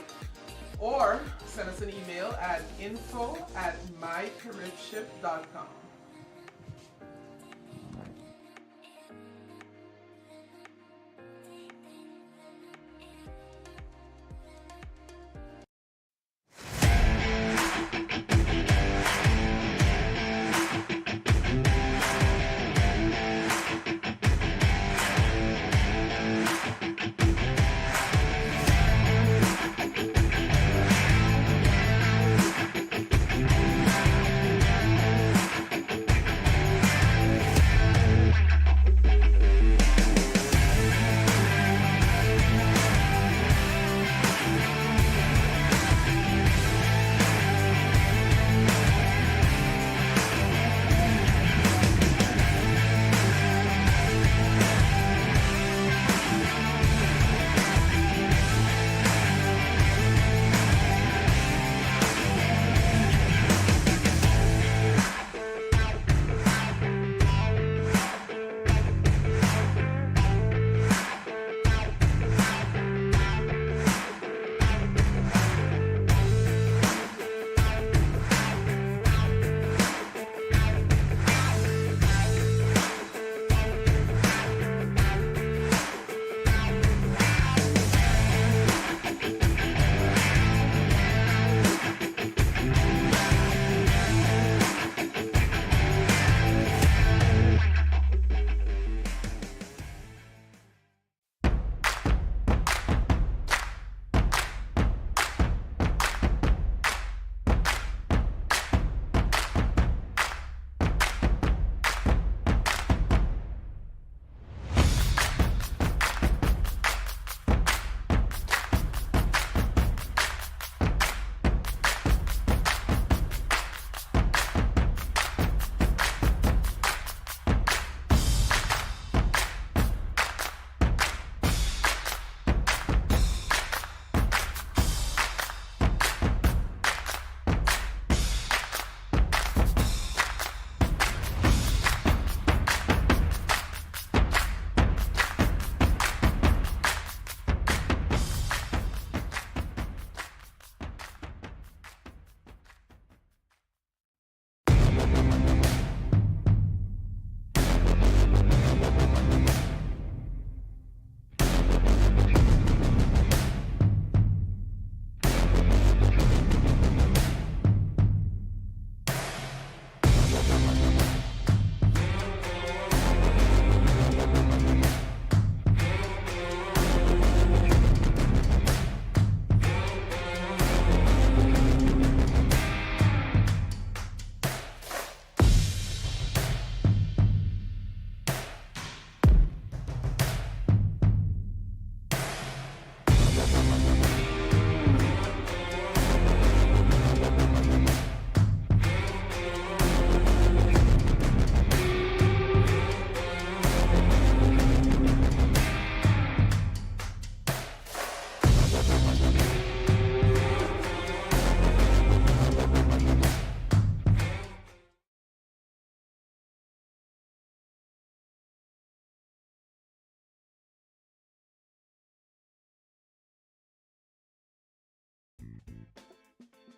or send us an email at info@mycaribship.com.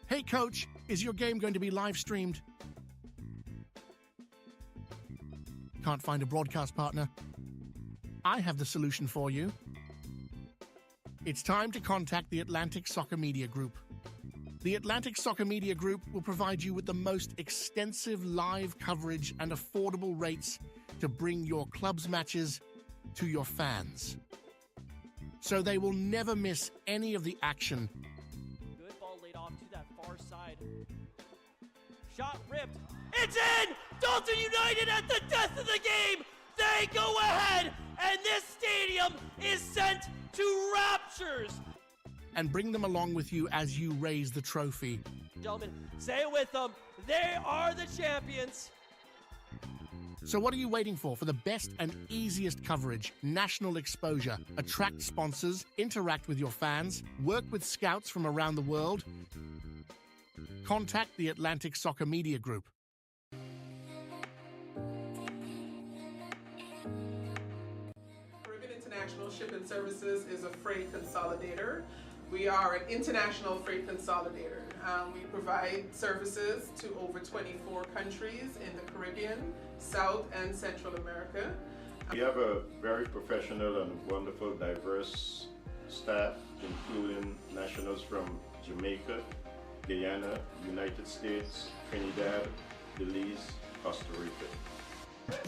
Hey coach, is your game going to be live streamed? Can't find a broadcast partner? I have the solution for you. It's time to contact the Atlantic Soccer Media Group. The Atlantic Soccer Media Group will provide you with the most extensive live coverage and affordable rates to bring your club's matches to your fans, so they will never miss any of the action. Good ball laid off to that far side. Shot ripped. It's in! Dalton United at the death of the game! They go ahead, and this stadium is sent to raptures. And bring them along with you as you raise the trophy. Gentlemen, say it with them. They are the champions. So what are you waiting for the best and easiest coverage, national exposure, attract sponsors, interact with your fans, work with scouts from around the world? Contact the Atlantic Soccer Media Group. Caribbean International Shipping Services is a freight consolidator. We are an international freight consolidator. We provide services to over 24 countries in the Caribbean, South and Central America. We have a very professional and wonderful, diverse staff, including nationals from Jamaica, Guyana, United States, Trinidad, Belize, Costa Rica.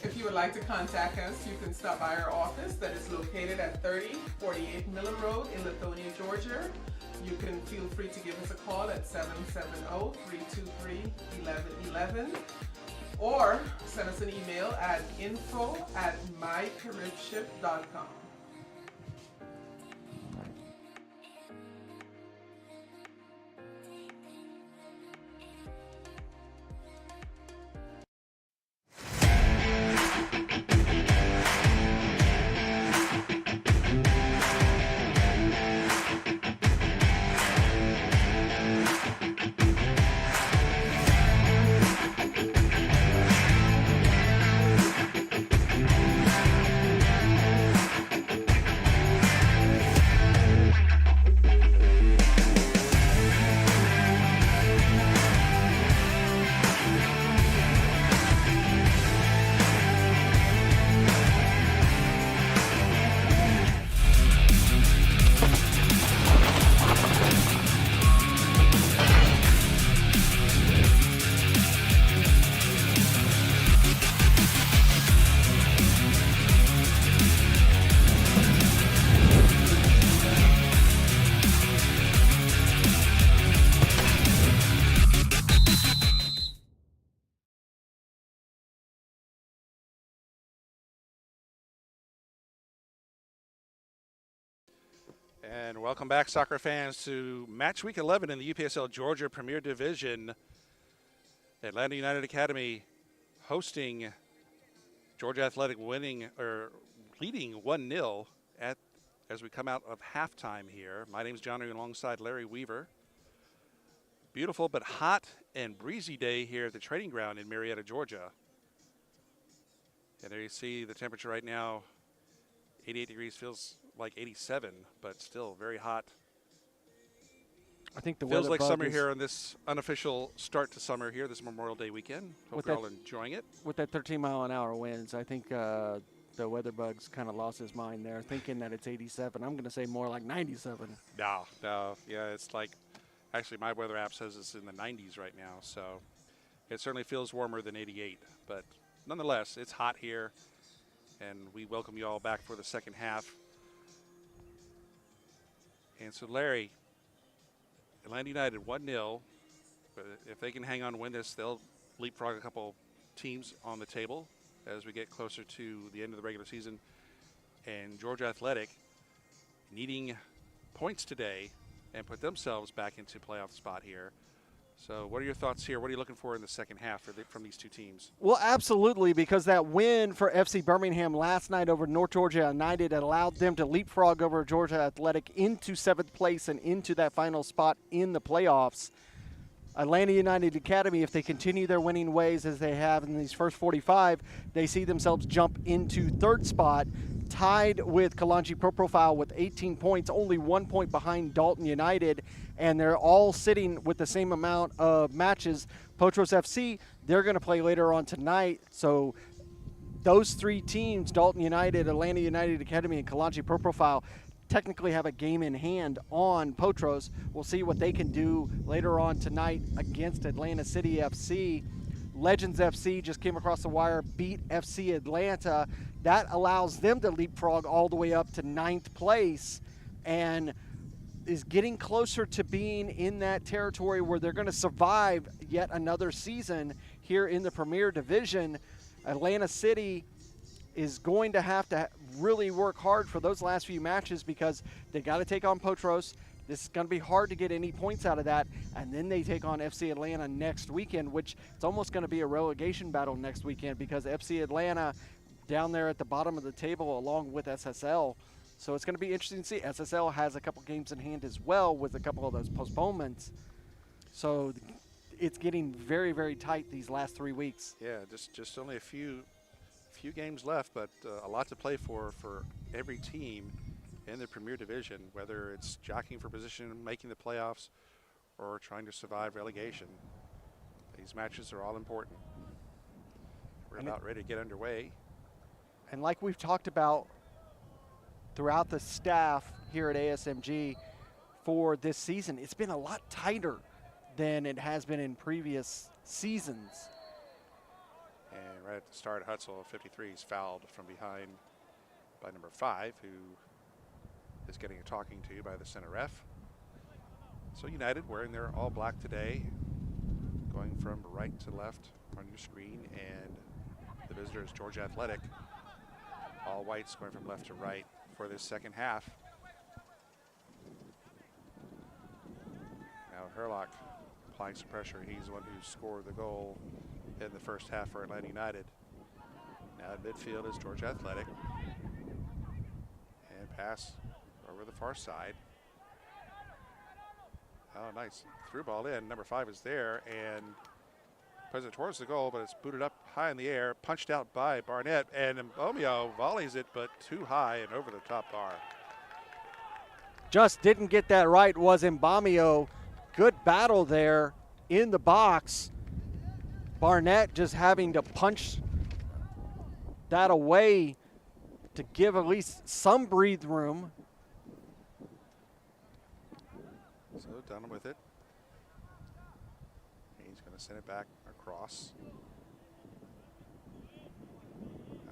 If you would like to contact us, you can stop by our office that is located at 3048 Millen Road in Lithonia, Georgia. You can feel free to give us a call at 770-323-1111 or send us an email at info@mycaribship.com. And welcome back, soccer fans, to match week 11 in the UPSL Georgia Premier Division. Atlanta United Academy hosting Georgia Athletic leading 1-0 as we come out of halftime here. My name's John alongside Larry Weaver. Beautiful but hot and breezy day here at the training ground in Marietta, Georgia. And there you see the temperature right now, 88 degrees, feels like 87, but still very hot. I think the feels weather like bug summer is, here on this unofficial start to summer here, this Memorial Day weekend. Hope you're all enjoying it. With that 13-mile-an-hour winds, I think the weather bug's kind of lost his mind there, thinking that it's 87. I'm going to say more like 97. No, yeah, it's like, actually my weather app says it's in the 90s right now, so it certainly feels warmer than 88. But nonetheless, it's hot here, and we welcome you all back for the second half. And so, Larry, Atlanta United 1-0. If they can hang on and win this, they'll leapfrog a couple teams on the table as we get closer to the end of the regular season. And Georgia Athletic needing points today and put themselves back into playoff spot here. So what are your thoughts here? What are you looking for in the second half from these two teams? Well, absolutely, because that win for FC Birmingham last night over North Georgia United allowed them to leapfrog over Georgia Athletic into 7th place and into that final spot in the playoffs. Atlanta United Academy, if they continue their winning ways as they have in these first 45, they see themselves jump into 3rd spot tied with Kalanji Pro Profile with 18 points, only 1 point behind Dalton United, and they're all sitting with the same amount of matches. Potros FC, they're going to play later on tonight, so those three teams, Dalton United, Atlanta United Academy, and Kalanji Pro Profile, technically have a game in hand on Potros. We'll see what they can do later on tonight against Atlanta City FC. Legends FC just came across the wire, beat FC Atlanta. That allows them to leapfrog all the way up to 9th place and is getting closer to being in that territory where they're going to survive yet another season here in the Premier Division. Atlanta City is going to have to really work hard for those last few matches because they got to take on Potros. This is going to be hard to get any points out of that. And then they take on FC Atlanta next weekend, which it's almost going to be a relegation battle next weekend because FC Atlanta down there at the bottom of the table along with SSL. So it's going to be interesting to see. SSL has a couple games in hand as well with a couple of those postponements. So it's getting very, very tight these last 3 weeks. Yeah, just only a few games left, but a lot to play for every team in the Premier Division, whether it's jockeying for position, making the playoffs, or trying to survive relegation. These matches are all important. We're about ready to get underway. And like we've talked about throughout the staff here at ASMG for this season, it's been a lot tighter than it has been in previous seasons. And right at the start, Hutzel, 53, is fouled from behind by number 5, who is getting a talking to by the center ref. So United wearing their all black today, going from right to left on your screen, and the visitor is Georgia Athletic. All whites going from left to right for this second half. Now Herlock applying some pressure. He's the one who scored the goal in the first half for Atlanta United. Now at midfield is Georgia Athletic. And pass over the far side. Oh, nice. Through ball in. Number 5 is there and present towards the goal, but it's booted up high in the air, punched out by Barnett, and Mbomio volleys it, but too high and over the top bar. Just didn't get that right, was Mbomio. Good battle there in the box. Barnett just having to punch that away to give at least some breathe room. So done with it. He's going to send it back across.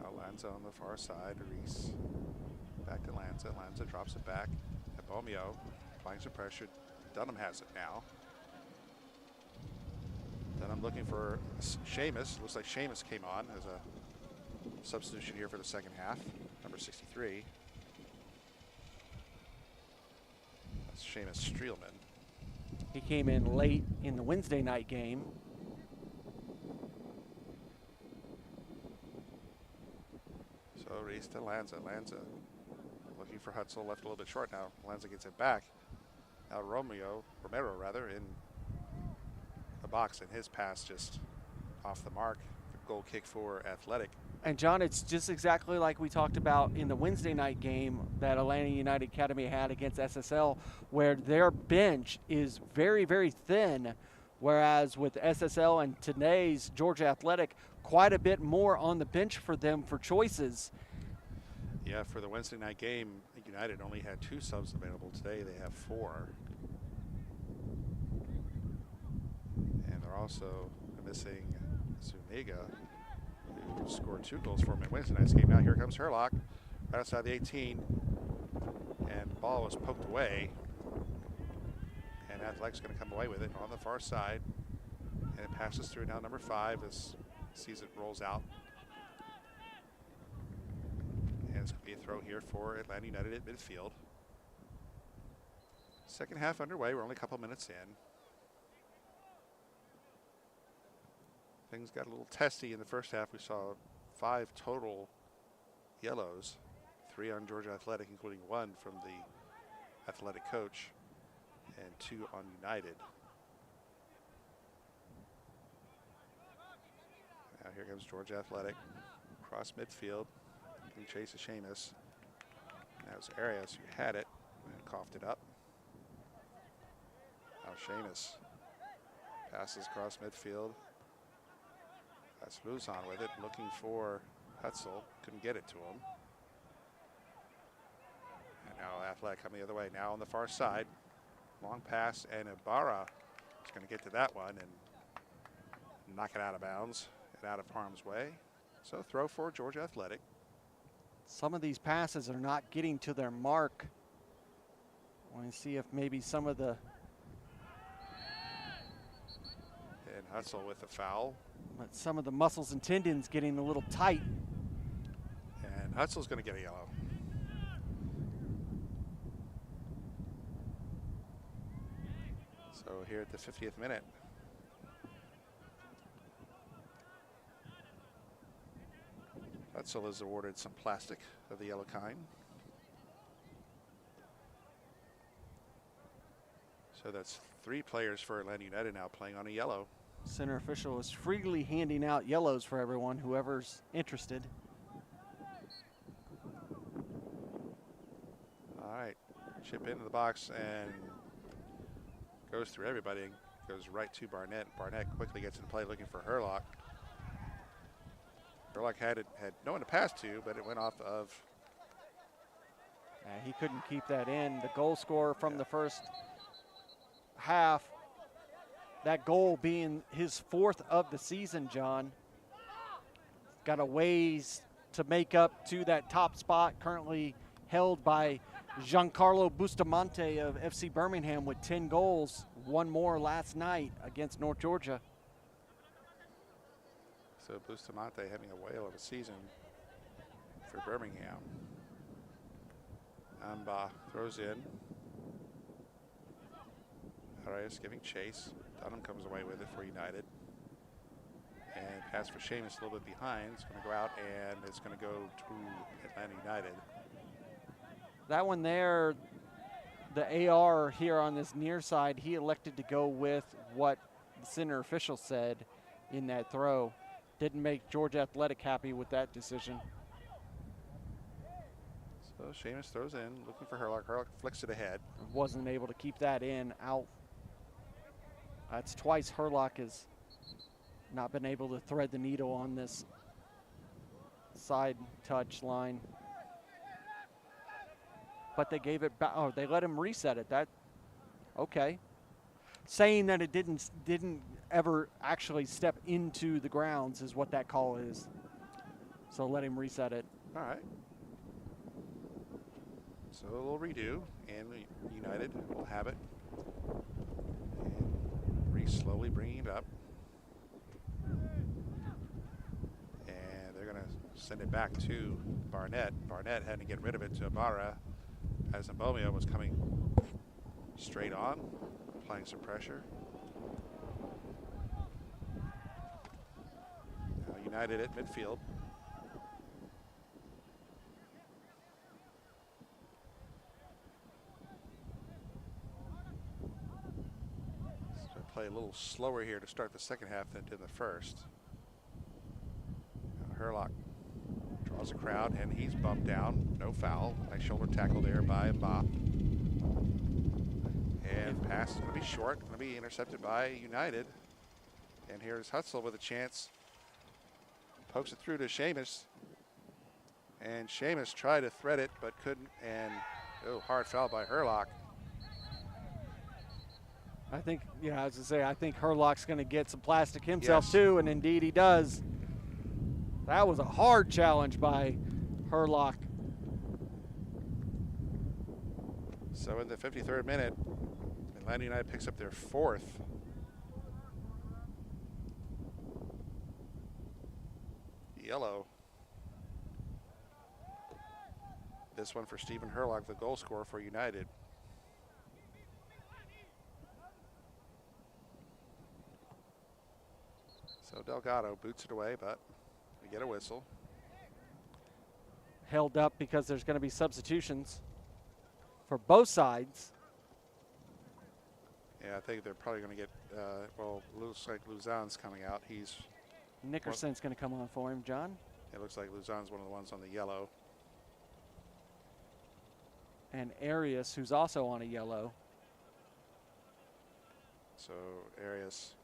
Now Lanza on the far side. Reese back to Lanza. Lanza drops it back. Mbomio applying some pressure. Dunham has it now. Dunham looking for Seamus. Looks like Seamus came on as a substitution here for the second half. Number 63. That's Seamus Streelman. He came in late in the Wednesday night game. So Reese to Lanza. Lanza looking for Hutzel, left a little bit short now. Lanza gets it back. Now Romero in the box, and his pass just off the mark. Goal kick for Athletic. And John, it's just exactly like we talked about in the Wednesday night game that Atlanta United Academy had against SSL, where their bench is very, very thin, whereas with SSL and today's Georgia Athletic, quite a bit more on the bench for them for choices. Yeah, for the Wednesday night game, United only had 2 subs available. Today they have 4. And they're also missing Zuniga, who scored 2 goals for him in Wednesday night's game. Now here comes Herlock, right outside the 18. And the ball was poked away. And Athletic's going to come away with it on the far side. And it passes through now number 5 as sees it rolls out. And it's going to be a throw here for Atlanta United at midfield. Second half underway. We're only a couple minutes in. Things got a little testy in the first half. We saw 5 total yellows, 3 on Georgia Athletic, including 1 from the athletic coach, and 2 on United. Now here comes Georgia Athletic. Cross midfield. He chases Seamus. That was Arias who had it and coughed it up. Now Seamus passes across midfield. That's Luzon with it, looking for Hutzel. Couldn't get it to him. And now Athletic coming the other way. Now on the far side. Long pass, and Ibarra is going to get to that one and knock it out of bounds and out of harm's way. So throw for Georgia Athletic. Some of these passes are not getting to their mark. I want to see if maybe some of the... And Hutzel with the foul. But some of the muscles and tendons getting a little tight. And Hutzel's going to get a yellow. So here at the 50th minute. Hutzel is awarded some plastic of the yellow kind. So that's 3 players for Atlanta United now playing on a yellow. Center official is freely handing out yellows for everyone, whoever's interested. All right, chip into the box and goes through everybody and goes right to Barnett. Barnett quickly gets into play looking for Herlock. Herlock had no one to pass to, but it went off of. He couldn't keep that in. The goal scorer from the first half, that goal being his 4th of the season, John. Got a ways to make up to that top spot, currently held by Giancarlo Bustamante of FC Birmingham with 10 goals, 1 more last night against North Georgia. So Bustamante having a whale of a season for Birmingham. Amba throws in. Arias giving chase. Dunham comes away with it for United. And pass for Seamus a little bit behind. It's going to go out and it's going to go to Atlanta United. That one there, the AR here on this near side, he elected to go with what the center official said in that throw. Didn't make Georgia Athletic happy with that decision. So Seamus throws in, looking for Herlock. Herlock flicks it ahead. Wasn't able to keep that in, out. That's twice Herlock has not been able to thread the needle on this side touch line. But they gave it back. Oh, they let him reset it. That, okay. Saying that it didn't ever actually step into the grounds is what that call is. So let him reset it. All right. So a little redo, and United will have it. And Reese slowly bringing it up. And they're going to send it back to Barnett. Barnett had to get rid of it to Ibarra as Mbomia was coming straight on, applying some pressure. Now United at midfield. So play a little slower here to start the second half than did the first. Now Herlock draws a crowd and he's bumped down. No foul. Nice shoulder tackle there by Mba. And pass is going to be short, going to be intercepted by United. And here's Hutzel with a chance. Pokes it through to Seamus. And Seamus tried to thread it but couldn't. And hard foul by Herlock. I think, yeah, I was going to say, I think Herlock's going to get some plastic himself Yes. too, and indeed he does. That was a hard challenge by Herlock. So in the 53rd minute, Atlanta United picks up their 4th. Yellow. This one for Stephen Herlock, the goal scorer for United. So Delgado boots it away, but we get a whistle. Held up because there's going to be substitutions for both sides. Yeah, I think they're probably going to get, well, looks like Luzon's coming out. Nickerson's going to come on for him, John. It looks like Luzon's one of the ones on the yellow. and Arias, who's also on a yellow. So Arias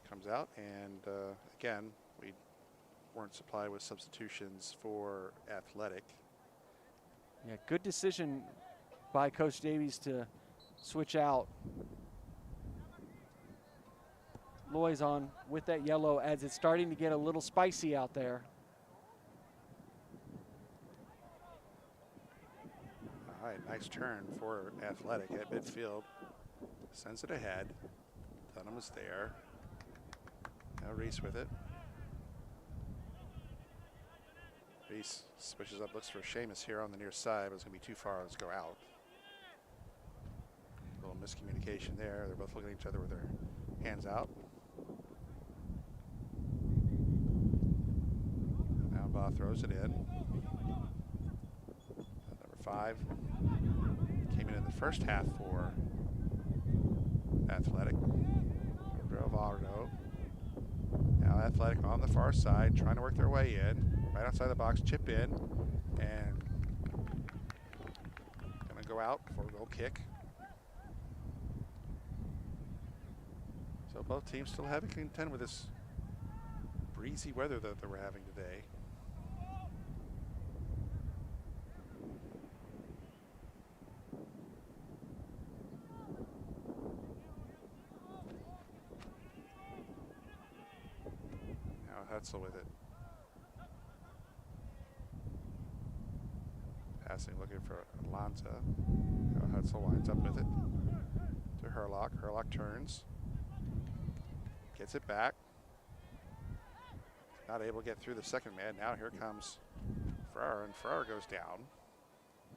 comes out, and again, we weren't supplied with substitutions for Athletic. Yeah, good decision by Coach Davies to switch out. Loy's on with that yellow as it's starting to get a little spicy out there. All right, nice turn for Athletic at midfield. Sends it ahead. Dunham is there. Now Reese with it. Reese switches up, looks for Seamus here on the near side, but it's going to be too far. Let's go out. A little miscommunication there. They're both looking at each other with their hands out. Now Baugh throws it in. Number 5 came in the first half for Athletic. Alvaro. Now Athletic on the far side, trying to work their way in. Right outside the box, chip in, and gonna go out for a goal kick. So both teams still having to contend with this breezy weather that we're having today. Now Hetzel with it. Passing, looking for Alonza. Now Hetzel winds up with it to Herlock. Herlock turns. Gets it back. Not able to get through the second man. Now here comes Farrar, and Farrar goes down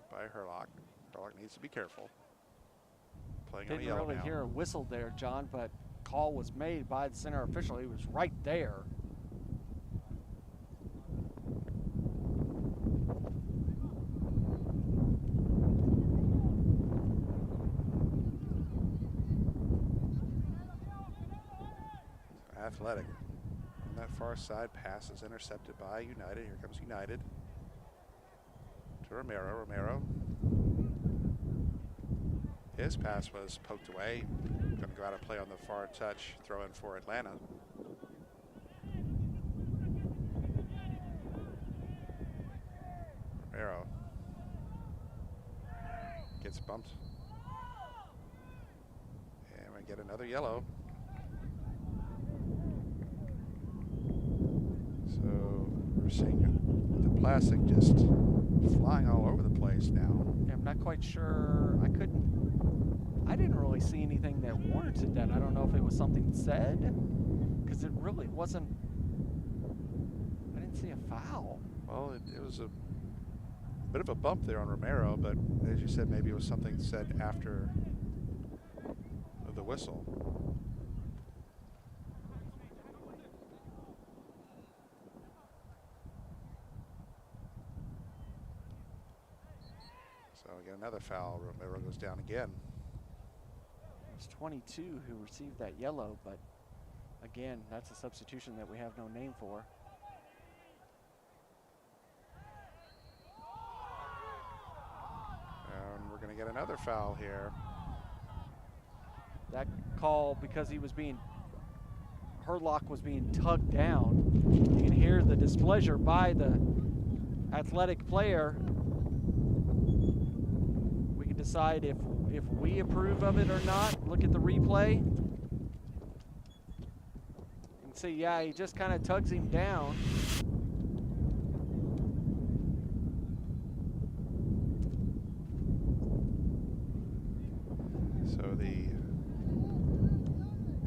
by Herlock. Herlock needs to be careful. Playing on a Didn't yellow really now. hear a whistle there, John, but call was made by the center official. He was right there. Athletic. On that far side, pass is intercepted by United. Here comes United. To Romero. Romero. His pass was poked away. Going to go out of play on the far touch. Throw in for Atlanta. Romero. Gets bumped. And we get another yellow. So we're seeing the plastic just flying all over the place now. Yeah, I'm not quite sure. I didn't really see anything that warranted that. I don't know if it was something said, because it really wasn't. I didn't see a foul. Well, it was a bit of a bump there on Romero, but as you said, maybe it was something said after the whistle. So again, another foul. Romero goes down again. It was 22 who received that yellow, but again, that's a substitution that we have no name for. And we're going to get another foul here. That call, because he was being, Herlock was being tugged down. You can hear the displeasure by the Athletic player. We can decide if we approve of it or not. Look at the replay. You can see, yeah, he just kind of tugs him down. So the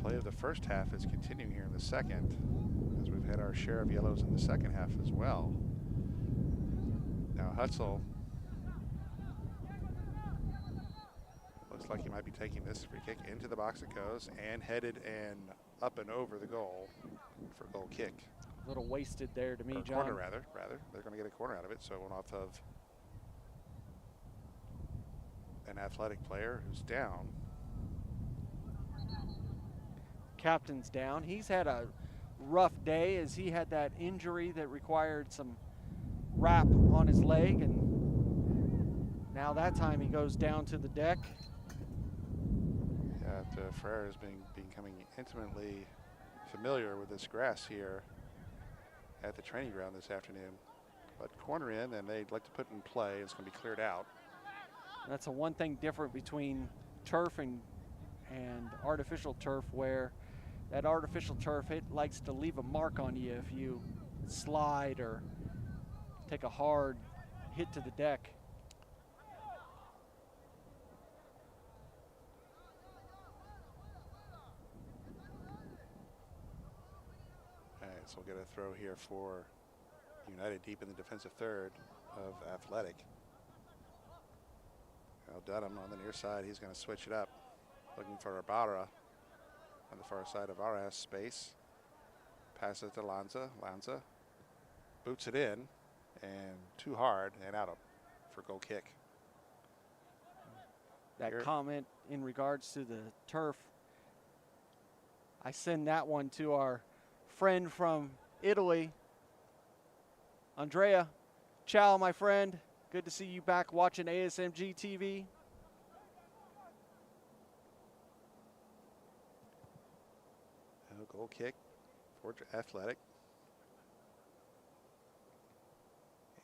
play of the first half is continuing here in the second, as we've had our share of yellows in the second half as well. Now Hutzel looks like he might be taking this free kick. Into the box it goes, and headed and up and over the goal for goal kick. A little wasted there to me, Or John. corner rather. They're going to get a corner out of it, so it went off of an Athletic player who's down. Captain's down. He's had a rough day as he had that injury that required some wrap on his leg, and Now that time he goes down to the deck. Yeah, Ferrer is becoming intimately familiar with this grass here at the training ground this afternoon. But corner in, and they'd like to put it in play. It's going to be cleared out. That's a one thing different between turf and artificial turf, where that artificial turf, it likes to leave a mark on you if you slide or take a hard hit to the deck. All right, so we'll get a throw here for United deep in the defensive third of Athletic. Now Dunham on the near side, he's going to switch it up, looking for Ibarra on the far side of our space. Passes to Lanza. Lanza boots it in, and too hard and out for goal kick. That Here. comment in regards to the turf, I send that one to our friend from Italy, Andrea. Ciao, my friend. Good to see you back watching ASMG TV. Goal kick for Athletic.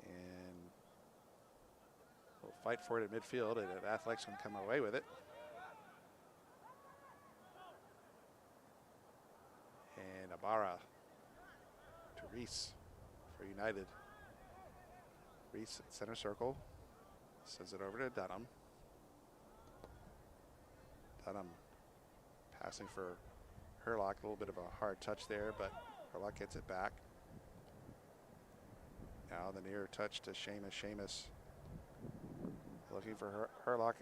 And we'll fight for it at midfield, and Athletic's going to come away with it. And Ibarra to Reese for United. Reese at center circle. Sends it over to Dunham. Dunham passing for Herlock, a little bit of a hard touch there, but Herlock gets it back. Now the near touch to Seamus. Seamus looking for Herlock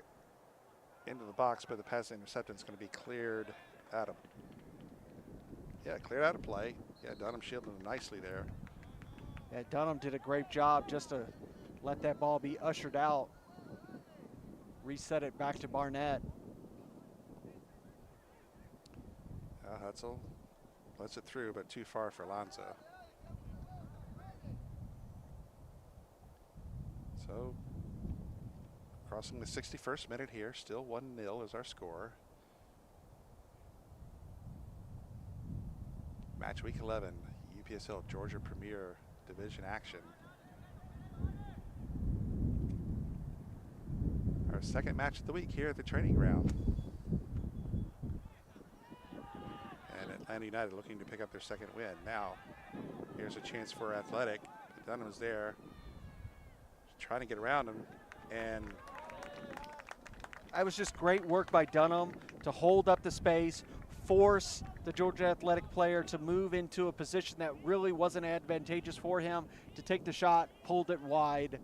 into the box, but the pass interception is going to be cleared out of. Yeah, cleared out of play. Yeah, Dunham shielded him nicely there. Yeah, Dunham did a great job just to let that ball be ushered out. Reset it back to Barnett. Hutzel lets it through, but too far for Lanza. So, crossing the 61st minute here, still 1-0 is our score. Match week 11, UPSL Georgia Premier Division action. Our second match of the week here at the training ground. Atlanta United looking to pick up their second win. Now, here's a chance for Athletic. Dunham's there, trying to get around him, and That was just great work by Dunham to hold up the space, force the Georgia Athletic player to move into a position that really wasn't advantageous for him to take the shot, pulled it wide.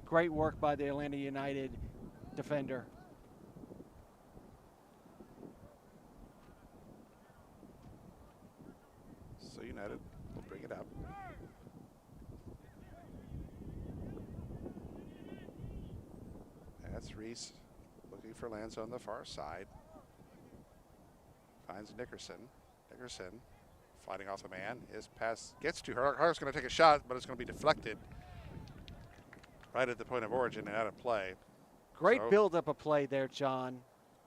Great work by the Atlanta United defender. So United will bring it up. That's Reese looking for Lanza on the far side. Finds Nickerson. Nickerson fighting off a man. His pass gets to her. Hart's going to take a shot, but it's going to be deflected right at the point of origin and out of play. Great build-up of play there, John,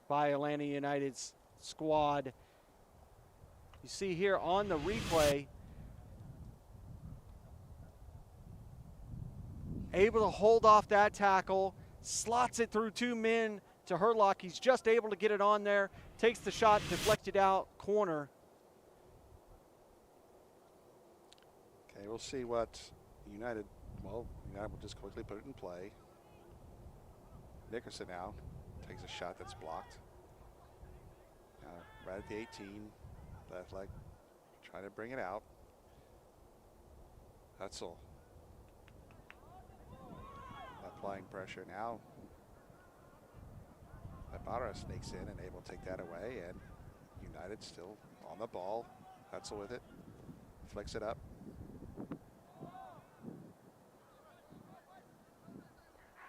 by Atlanta United's squad. You see here on the replay, able to hold off that tackle, slots it through two men to Herlock. He's just able to get it on there, takes the shot, deflected out, corner. Okay, we'll see what United will just quickly put it in play. Nickerson now takes a shot that's blocked. Right at the 18, left leg, trying to bring it out. Hutzel applying pressure now. Ibarra snakes in and able to take that away, and United still on the ball. Hutzel with it, flicks it up.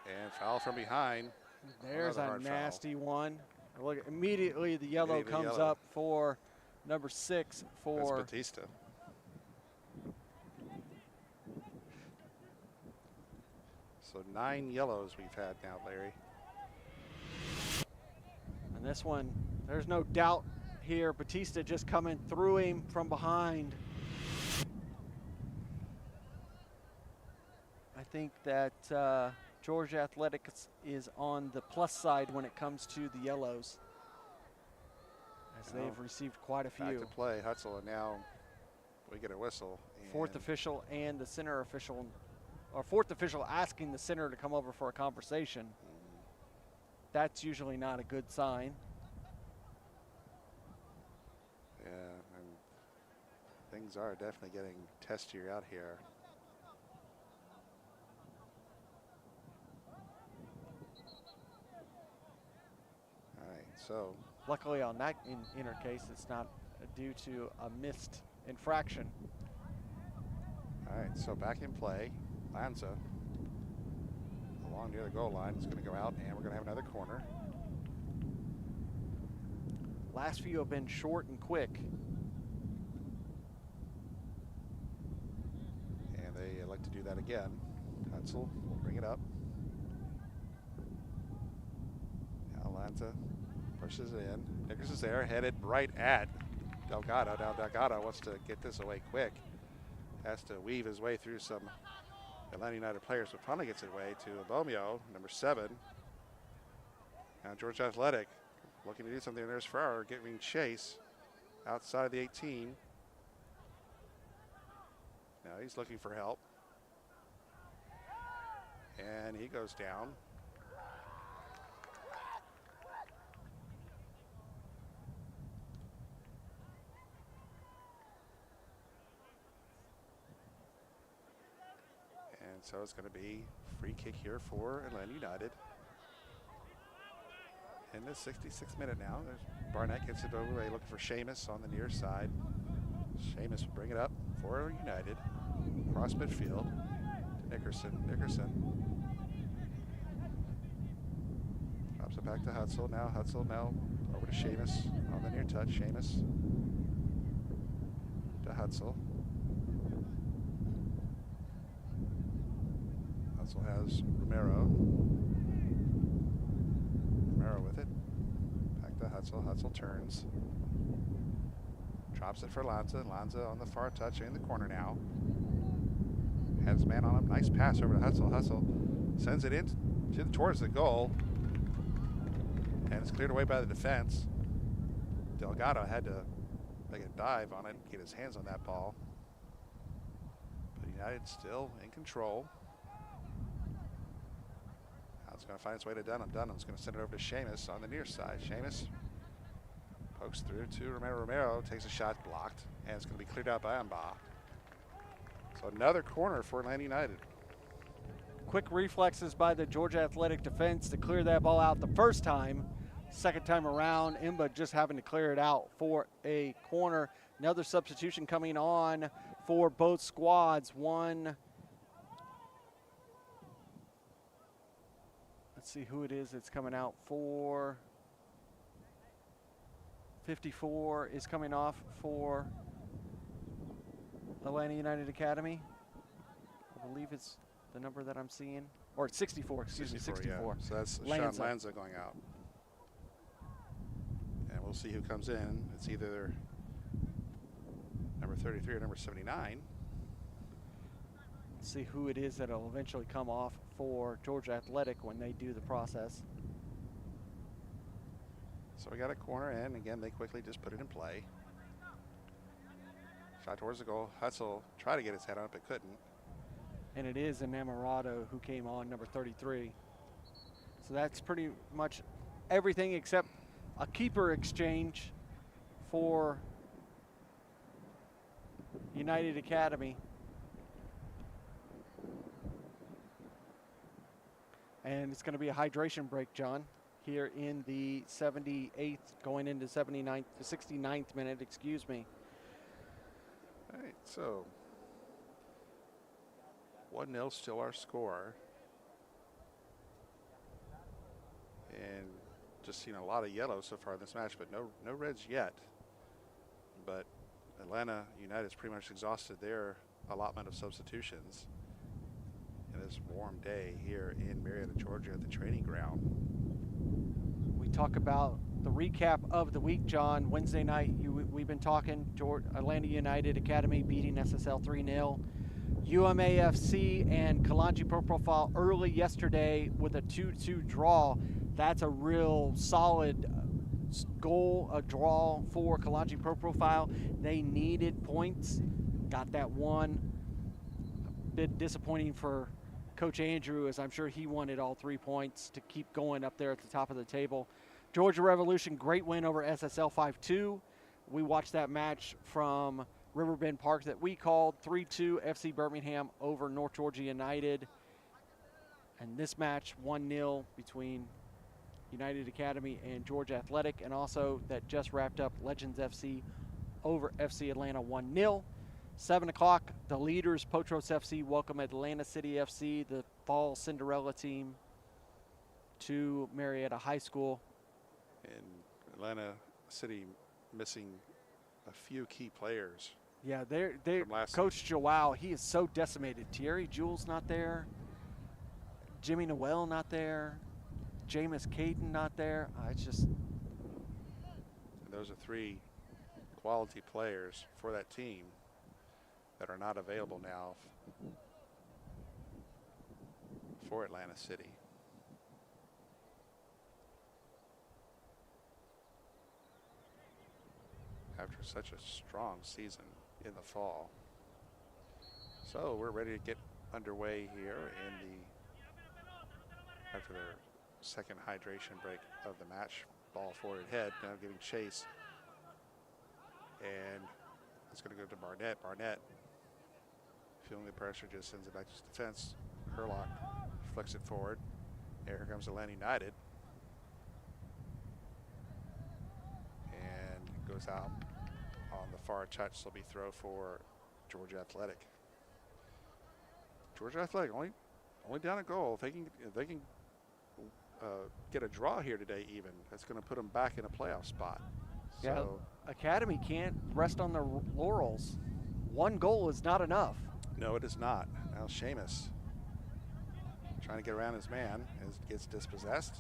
And foul from behind. There's a nasty one. Look, immediately the yellow Immediately comes yellow. up for number 6 for That's Batista. So 9 yellows we've had now, Larry. And this one, there's no doubt here. Batista just coming through him from behind. I think that Georgia Athletics is on the plus side when it comes to the yellows, as they've received quite a few. Back to play, Hutzel, and now we get a whistle. Fourth official and the center official, or fourth official asking the center to come over for a conversation. That's usually not a good sign. Yeah, and things are definitely getting testier out here. All right, so. Luckily on that inner case, it's not due to a missed infraction. All right, so back in play, Lanza along near the goal line is going to go out, and we're going to have another corner. Last few have been short and quick. And they like to do that again. Hutzel will bring it up. Now Lanza pushes it in. Nickers is there, headed right at Delgado. Now Delgado wants to get this away quick. Has to weave his way through some Atlanta United players, but finally gets it away to Abomio, number 7. Now Georgia Athletic looking to do something. There's Farrar giving chase outside the 18. Now he's looking for help. And he goes down. And so it's going to be free kick here for Atlanta United. In the 66th minute now, there's Barnett gets it over, looking for Seamus on the near side. Seamus will bring it up for United. Cross midfield to Nickerson. Drops it back to Hutzel. Now Hutzel over to Seamus on the near touch. Seamus to Hutzel. Hutzel has Romero with it. Back to Hutzel. Hutzel turns. Drops it for Lanza. Lanza on the far touch in the corner now. Has man on him. Nice pass over to Hutzel. Hutzel sends it in towards the goal. And it's cleared away by the defense. Delgado had to make a dive on it and get his hands on that ball. But United still in control. It's going to find its way to Dunham. Dunham's going to send it over to Seamus on the near side. Seamus pokes through to Romero. Romero takes a shot blocked, and it's going to be cleared out by Amba. So another corner for Atlanta United. Quick reflexes by the Georgia Athletic defense to clear that ball out the first time. Second time around, Imba just having to clear it out for a corner. Another substitution coming on for both squads. Let's see who it is that's coming out for. 54 is coming off for Atlanta United Academy. I believe it's the number that I'm seeing. Or it's 64, excuse me, 64. Yeah. So that's Sean Lanza going out. And we'll see who comes in. It's either number 33 or number 79. See who it is that'll eventually come off for Georgia Athletic when they do the process. So we got a corner, and again, they quickly just put it in play. Shot towards the goal. Hutzel tried to get his head on it, but couldn't. And it is Enamorado who came on, number 33. So that's pretty much everything except a keeper exchange for United Academy. And it's going to be a hydration break, John, here in the 78th, going into 69th minute, excuse me. All right, so 1-0 still our score. And just seen a lot of yellow so far in this match, but no reds yet. But Atlanta United's pretty much exhausted their allotment of substitutions. in this warm day here in Marietta, Georgia at the training ground. We talk about the recap of the week, John. Wednesday night, we've been talking Atlanta United Academy beating SSL 3-0. UMAFC and Kalanji Pro Profile early yesterday with a 2-2 draw. That's a real solid goal, a draw for Kalanji Pro Profile. They needed points, got that one. A bit disappointing for Coach Andrew, as I'm sure he wanted all 3 points to keep going up there at the top of the table. Georgia Revolution, great win over SSL 5-2. We watched that match from Riverbend Park that we called 3-2 FC Birmingham over North Georgia United. And this match 1-0 between United Academy and Georgia Athletic, and also that just wrapped up Legends FC over FC Atlanta 1-0. 7 o'clock, the leaders, Potros FC, welcome Atlanta City FC, the fall Cinderella team, to Marietta High School. And Atlanta City missing a few key players. Yeah, they're from last Coach Joao, he is so decimated. Thierry Jules not there. Jimmy Noel not there. Jameis Caden not there. It's just. And those are 3 quality players for that team that are not available now for Atlanta City. After such a strong season in the fall. So we're ready to get underway here after their second hydration break of the match. Ball forward head, now giving chase. And it's going to go to Barnett. Barnett, feeling the pressure, just sends it back to defense. Herlock flicks it forward. Here comes Atlanta United. And goes out on the far touch. So it'll be throw for Georgia Athletic. Georgia Athletic only down a goal. If they can get a draw here today, even that's going to put them back in a playoff spot. Yeah, So Academy can't rest on their laurels. 1 goal is not enough. no, it is not. Now Seamus trying to get around his man gets dispossessed.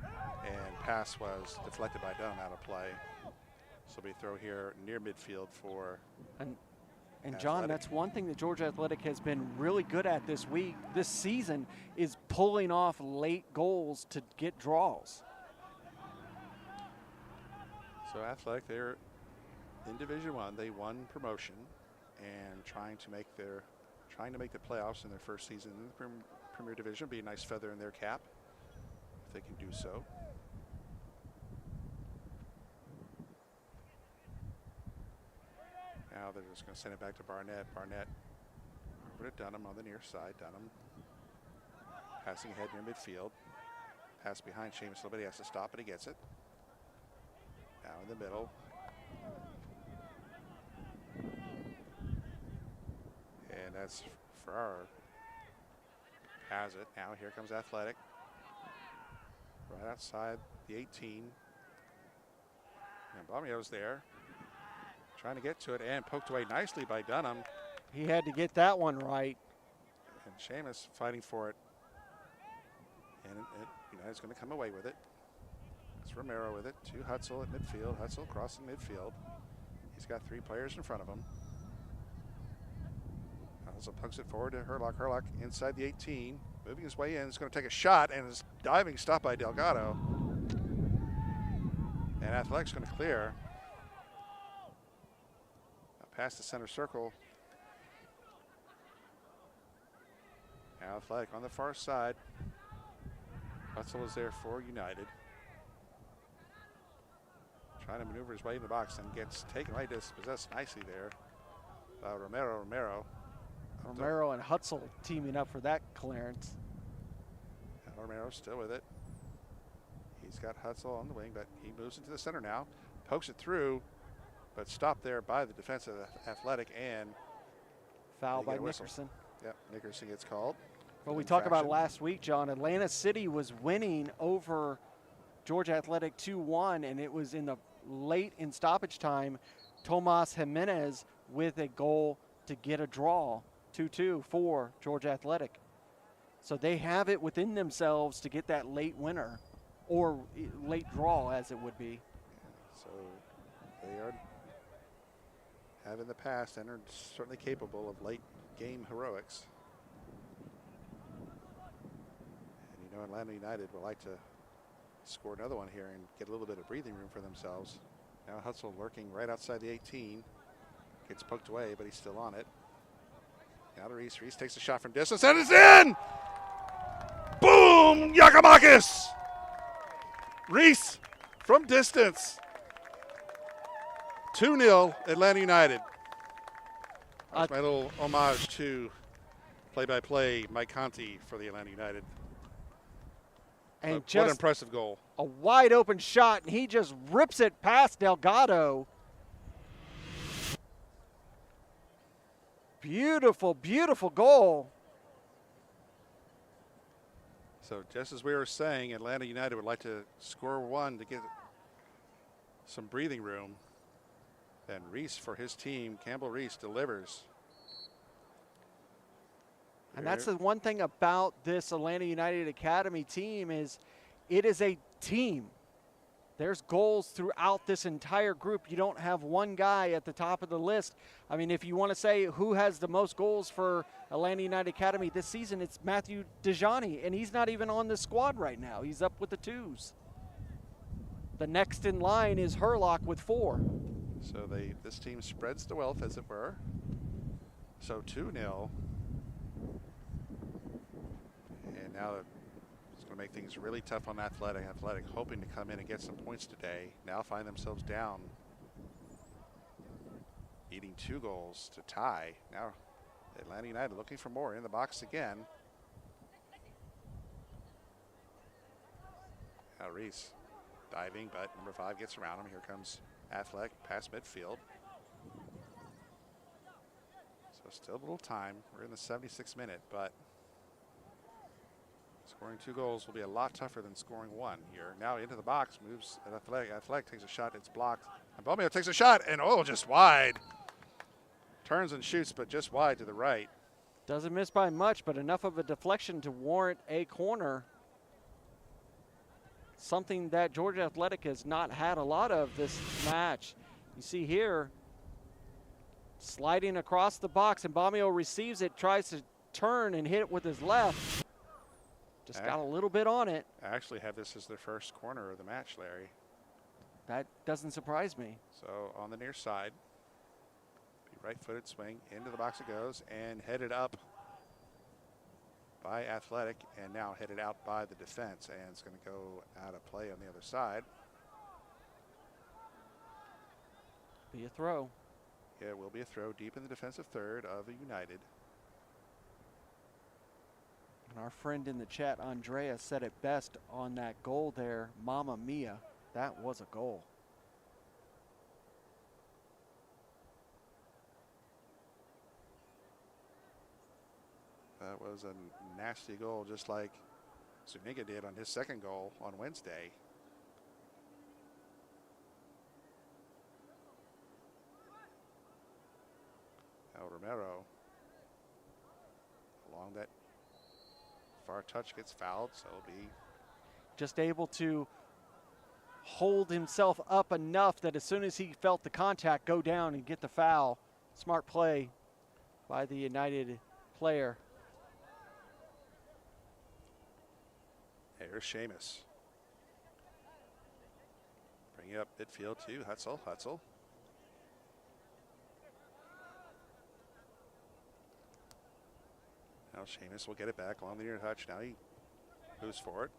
And pass was deflected by Dunham out of play. So we throw here near midfield for. And John, Athletic. that's one thing that Georgia Athletic has been really good at this season, is pulling off late goals to get draws. So Athletic, they're in Division I. They won promotion and trying to make the playoffs in their first season in the Premier Division. Be a nice feather in their cap if they can do so. Now they're just going to send it back to Barnett. Barnett over to Dunham on the near side. Dunham passing ahead near midfield. Pass behind Seamus a little bit. He has to stop, but he gets it. Now in the middle. And that's Farrar. Has it. Now here comes Athletic. Right outside the 18. And Bamio's there. Trying to get to it and poked away nicely by Dunham. He had to get that one right. And Seamus fighting for it. And United's going to come away with it. It's Romero with it to Hutzel at midfield. Hutzel crossing midfield. He's got 3 players in front of him. Hutzel pokes it forward to Herlock. Herlock inside the 18. Moving his way in. He's going to take a shot and is diving stop by Delgado. And Athletic's going to clear. Past the center circle. Now Athletic on the far side. Hutzel is there for United. Trying to maneuver his way in the box and gets taken away, dispossessed nicely there by Romero. Romero and Hutzel teaming up for that clearance. Now Romero still with it. He's got Hutzel on the wing, but he moves into the center now. Pokes it through. But stopped there by the defense of Athletic, and Foul by Nickerson. Yep, Nickerson gets called. Well, we talked about last week, John. Atlanta City was winning over Georgia Athletic 2-1, and it was in the late in stoppage time. Tomas Jimenez with a goal to get a draw 2-2 for Georgia Athletic. So they have it within themselves to get that late winner, or late draw as it would be. So they have in the past and are certainly capable of late game heroics. And you know, Atlanta United would like to score another one here and get a little bit of breathing room for themselves. Now Hutzel lurking right outside the 18. Gets poked away, but he's still on it. Now to Reese. Reese takes a shot from distance and it's in! Boom! Yakamakis! Reese from distance. 2-0 Atlanta United. That's my little homage to play-by-play Mike Conti for the Atlanta United. And what just an impressive goal. a wide open shot, and he just rips it past Delgado. Beautiful, beautiful goal. So just as we were saying, Atlanta United would like to score one to get some breathing room. Then Reese for his team, Campbell Reese, delivers. And that's the one thing about this Atlanta United Academy team is it is a team. There's goals throughout this entire group. You don't have one guy at the top of the list. I mean, if you want to say who has the most goals for Atlanta United Academy this season, it's Matthew Dejani, and he's not even on the squad right now. He's up with the 2s. The next in line is Herlock with 4. So this team spreads the wealth, as it were. So 2-0. And now it's going to make things really tough on Athletic. Athletic hoping to come in and get some points today. Now find themselves down, needing 2 goals to tie. Now Atlanta United looking for more in the box again. Now Reese diving, but number 5 gets around him. Here comes Athletic past midfield. So still a little time. We're in the 76th minute, but scoring 2 goals will be a lot tougher than scoring 1 here. Now into the box, moves at Athletic. Athletic takes a shot, it's blocked. And Bomeo takes a shot, and just wide. Turns and shoots, but just wide to the right. Doesn't miss by much, but enough of a deflection to warrant a corner. Something that Georgia Athletic has not had a lot of this match. You see here, sliding across the box, and Bomeo receives it, tries to turn and hit it with his left. Just got a little bit on it. I actually have this as their first corner of the match, Larry. That doesn't surprise me. So on the near side, right-footed swing, into the box it goes, and headed up by Athletic, and now headed out by the defense, and it's going to go out of play on the other side. Be a throw. Yeah, it will be a throw deep in the defensive third of the United. And our friend in the chat, Andrea, said it best on that goal there. Mamma mia, that was a goal. That was a nasty goal, just like Zuniga did on his second goal on Wednesday. Now Romero along that far touch gets fouled, so it'll be just able to hold himself up enough that as soon as he felt the contact go down and get the foul. Smart play by the United player. Here's Seamus. Bring it up midfield to Hutzel. Hutzel. Now Seamus will get it back along the near touch. Now he moves forward.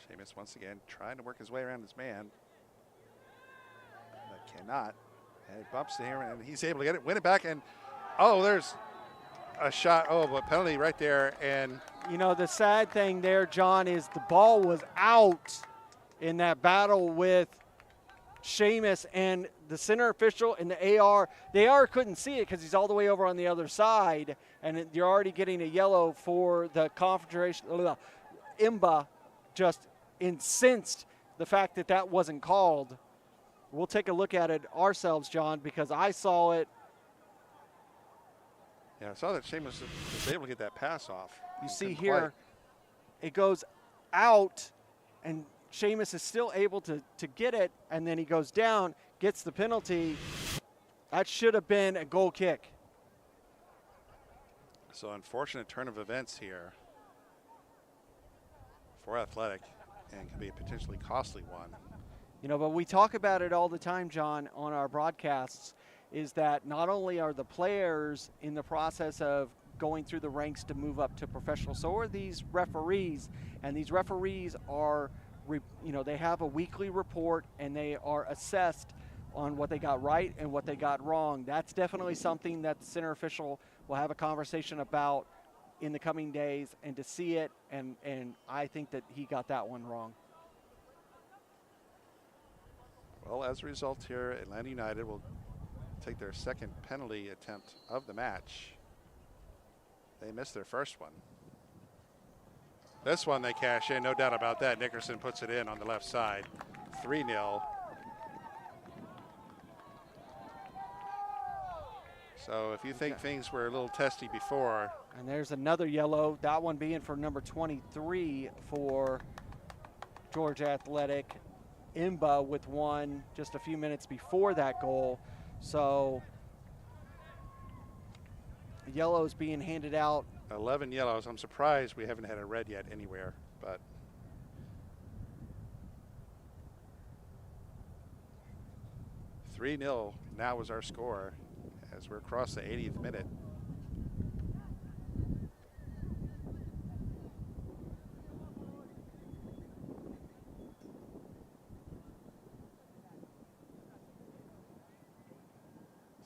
Seamus once again trying to work his way around his man. Cannot. And it bumps to him, and he's able to get it, win it back, and there's a shot. But penalty right there. And you know, the sad thing there, John, is the ball was out in that battle with Seamus, and the center official and the AR, couldn't see it because he's all the way over on the other side, and you're already getting a yellow for the confrontation. Imba just incensed the fact that that wasn't called. We'll take a look at it ourselves, John, because I saw it. Yeah, I saw that Seamus was able to get that pass off. You He see couldn't here, it goes out, and Seamus is still able to get it, and then he goes down, gets the penalty. That should have been a goal kick. So unfortunate turn of events here for Athletic, and can be a potentially costly one. You know, but we talk about it all the time, John, on our broadcasts, is that not only are the players in the process of going through the ranks to move up to professional, so are these referees. And these referees are, they have a weekly report, and they are assessed on what they got right and what they got wrong. That's definitely something that the center official will have a conversation about in the coming days, and to see it, and I think that he got that one wrong. Well, as a result here, Atlanta United will take their second penalty attempt of the match. They missed their first one. This one they cash in, no doubt about that. Nickerson puts it in on the left side, 3-0. So if you think things were a little testy before. And there's another yellow, that one being for number 23 for Georgia Athletic. Imba with one just a few minutes before that goal. So yellows being handed out. 11 yellows. I'm surprised we haven't had a red yet anywhere, but. (3-0) now is our score as we're across the 80th minute.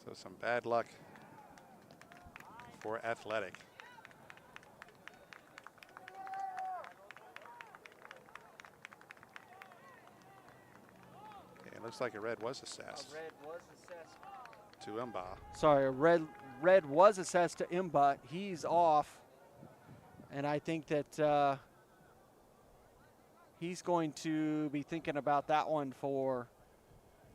So some bad luck for Athletic. Okay, it looks like a red was assessed. A red was assessed to Imba. Sorry, a red was assessed to Imba. He's off, and I think that he's going to be thinking about that one for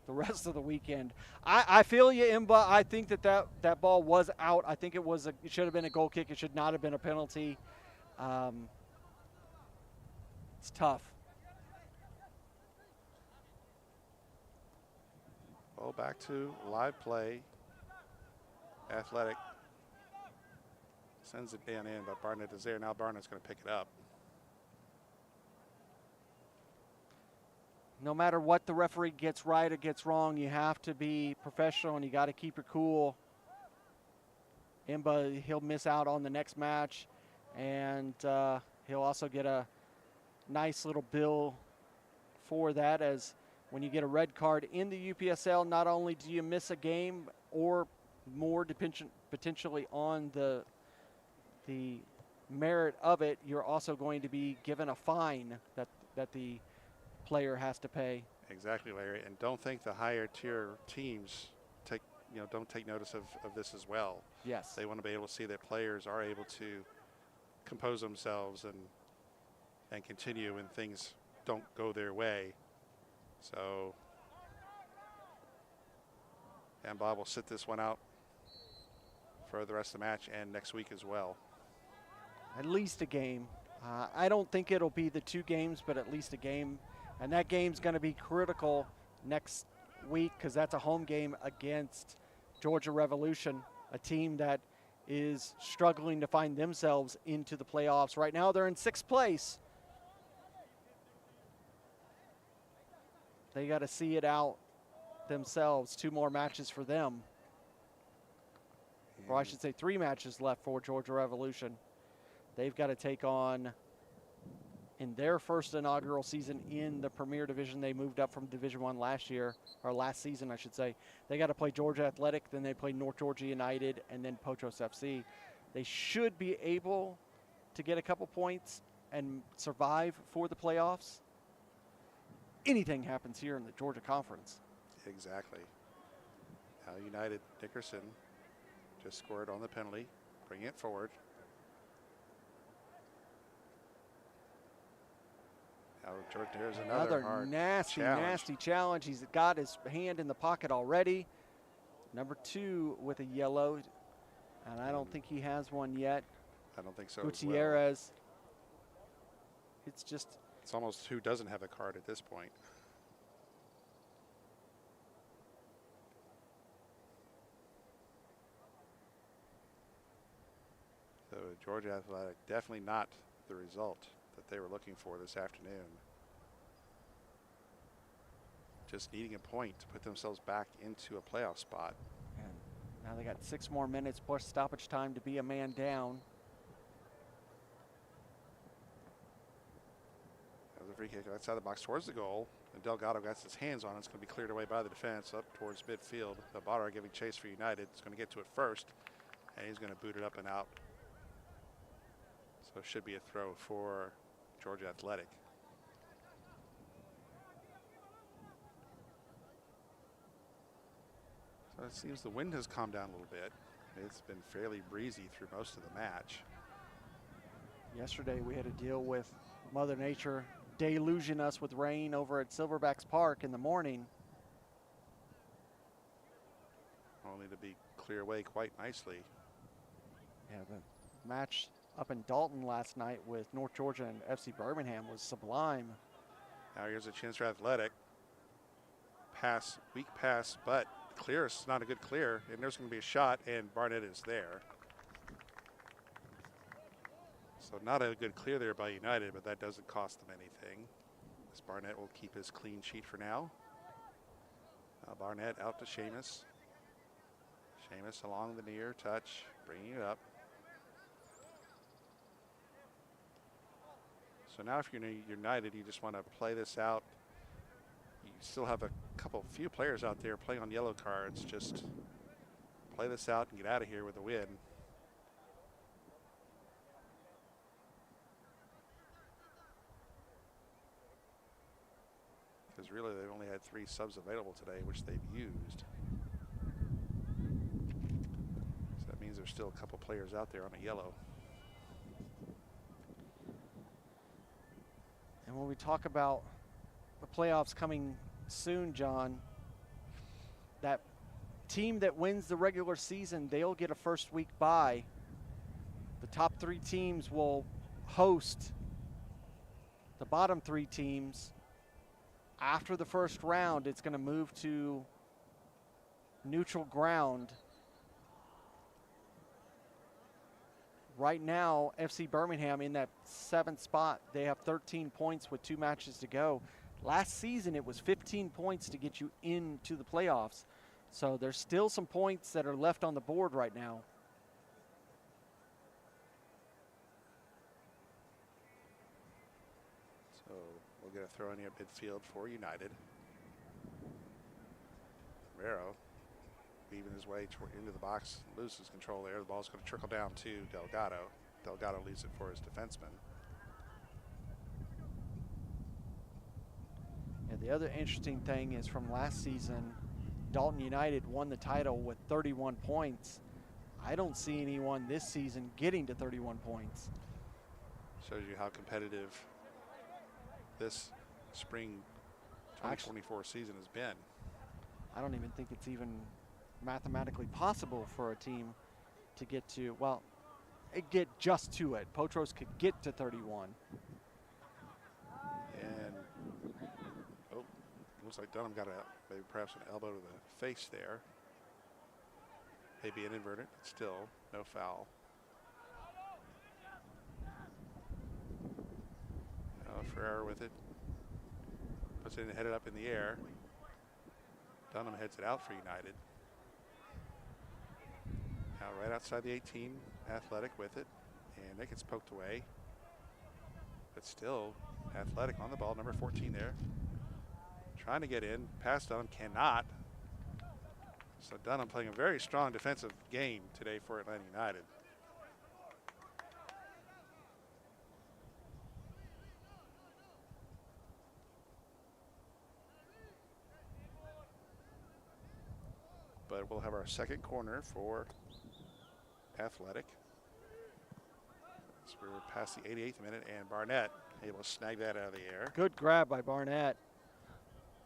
the rest of the weekend. I feel you, Imba. I think that ball was out. I think it should have been a goal kick. It should not have been a penalty. It's tough. Well, back to live play. Athletic sends it down in, but Barnett is there. Now Barnett's going to pick it up. No matter what the referee gets right or gets wrong, you have to be professional, and you got to keep your cool. Imba, he'll miss out on the next match, and he'll also get a nice little bill for that, as when you get a red card in the UPSL, not only do you miss a game or more potentially on the merit of it, you're also going to be given a fine that the player has to pay. Exactly, Larry. And don't think the higher tier teams don't take notice of this as well. Yes. They want to be able to see that players are able to compose themselves and continue when things don't go their way. So, and Bob will sit this one out for the rest of the match and next week as well. At least a game. I don't think it'll be the 2 games, but at least a game. And that game's going to be critical next week, because that's a home game against Georgia Revolution, a team that is struggling to find themselves into the playoffs. Right now they're in 6th place. They got to see it out themselves. 2 more matches for them. Or I should say 3 matches left for Georgia Revolution. They've got to take on, in their first inaugural season in the Premier Division, they moved up from Division I last year, or last season, I should say. They got to play Georgia Athletic, then they play North Georgia United, and then Pochos FC. They should be able to get a couple points and survive for the playoffs. Anything happens here in the Georgia Conference. Exactly. Now United, Nickerson just scored on the penalty, bringing it forward. Now, George, there's another hard nasty, challenge. nasty challenge. He's got his hand in the pocket already. Number 2 with a yellow, and I don't think he has one yet. I don't think so. As well. Gutierrez. It's almost who doesn't have a card at this point. So Georgia Athletic, definitely not the result that they were looking for this afternoon. Just needing a point to put themselves back into a playoff spot. And now they got 6 more minutes plus stoppage time to be a man down. There's a free kick outside the box towards the goal. And Delgado gets his hands on it. It's going to be cleared away by the defense up towards midfield. Ibarra giving chase for United. It's going to get to it first. And he's going to boot it up and out. So it should be a throw for Georgia Athletic. So it seems the wind has calmed down a little bit. It's been fairly breezy through most of the match. Yesterday we had to deal with Mother Nature deluging us with rain over at Silverbacks Park in the morning. Only to be clear away quite nicely. Yeah, the match up in Dalton last night with North Georgia and FC Birmingham was sublime. Now here's a chance for Athletic. Pass, weak pass, but clear is not a good clear. And there's going to be a shot, and Barnett is there. So not a good clear there by United, but that doesn't cost them anything. This Barnett will keep his clean sheet for now. Barnett out to Seamus. Seamus along the near touch, bringing it up. So now if you're United, you just want to play this out. You still have a few players out there playing on yellow cards. Just play this out and get out of here with a win. Because really they've only had 3 subs available today, which they've used. So that means there's still a couple players out there on a yellow. And when we talk about the playoffs coming soon, John, that team that wins the regular season, they'll get a first week bye. The top 3 teams will host the bottom 3 teams. After the first round, it's going to move to neutral ground. Right now, FC Birmingham in that 7th spot. They have 13 points with 2 matches to go. Last season, it was 15 points to get you into the playoffs. So there's still some points that are left on the board right now. So we'll get a throw in here at midfield for United. Romero weaving his way into the box, loses control there. The ball's going to trickle down to Delgado. Delgado leaves it for his defenseman. And the other interesting thing is from last season, Dalton United won the title with 31 points. I don't see anyone this season getting to 31 points. Shows you how competitive this spring 2024 season has been. I don't even think it's even mathematically possible for a team to get to, well, get just to it. Potros could get to 31. And, oh, looks like Dunham got maybe perhaps an elbow to the face there. Maybe inadvertent, but still no foul. Ferrer with it. Puts it in, headed up in the air. Dunham heads it out for United. Now right outside the 18, Athletic with it. And it gets poked away. But still, Athletic on the ball, number 14 there. Trying to get in, past Dunham, cannot. So Dunham playing a very strong defensive game today for Atlanta United. But we'll have our second corner for Athletic. So we're past the 88th minute, and Barnett able to snag that out of the air. Good grab by Barnett.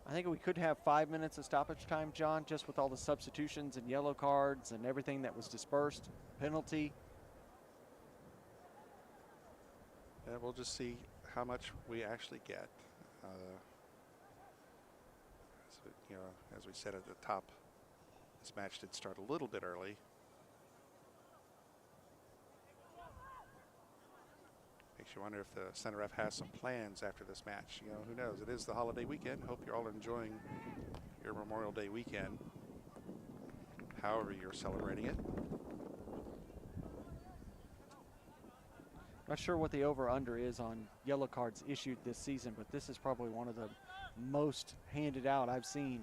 I think we could have 5 minutes of stoppage time, John, just with all the substitutions and yellow cards and everything that was dispersed. Penalty. And we'll just see how much we actually get. So, you know, as we said at the top, this match did start a little bit early. Makes you wonder if the center ref has some plans after this match. You know, who knows? It is the holiday weekend. Hope you're all enjoying your Memorial Day weekend, however you're celebrating it. Not sure what the over-under is on yellow cards issued this season, but this is probably one of the most handed out I've seen.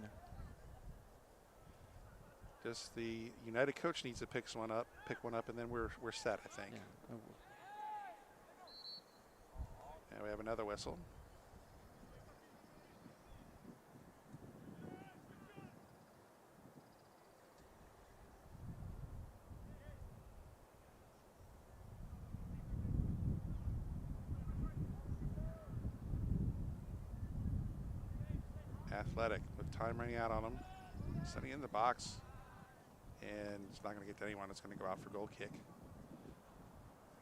Just the United coach needs to pick one up, and then we're set, I think. Yeah. And we have another whistle. Athletic with time running out on him, setting in the box, and it's not going to get to anyone. It's going to go out for goal kick.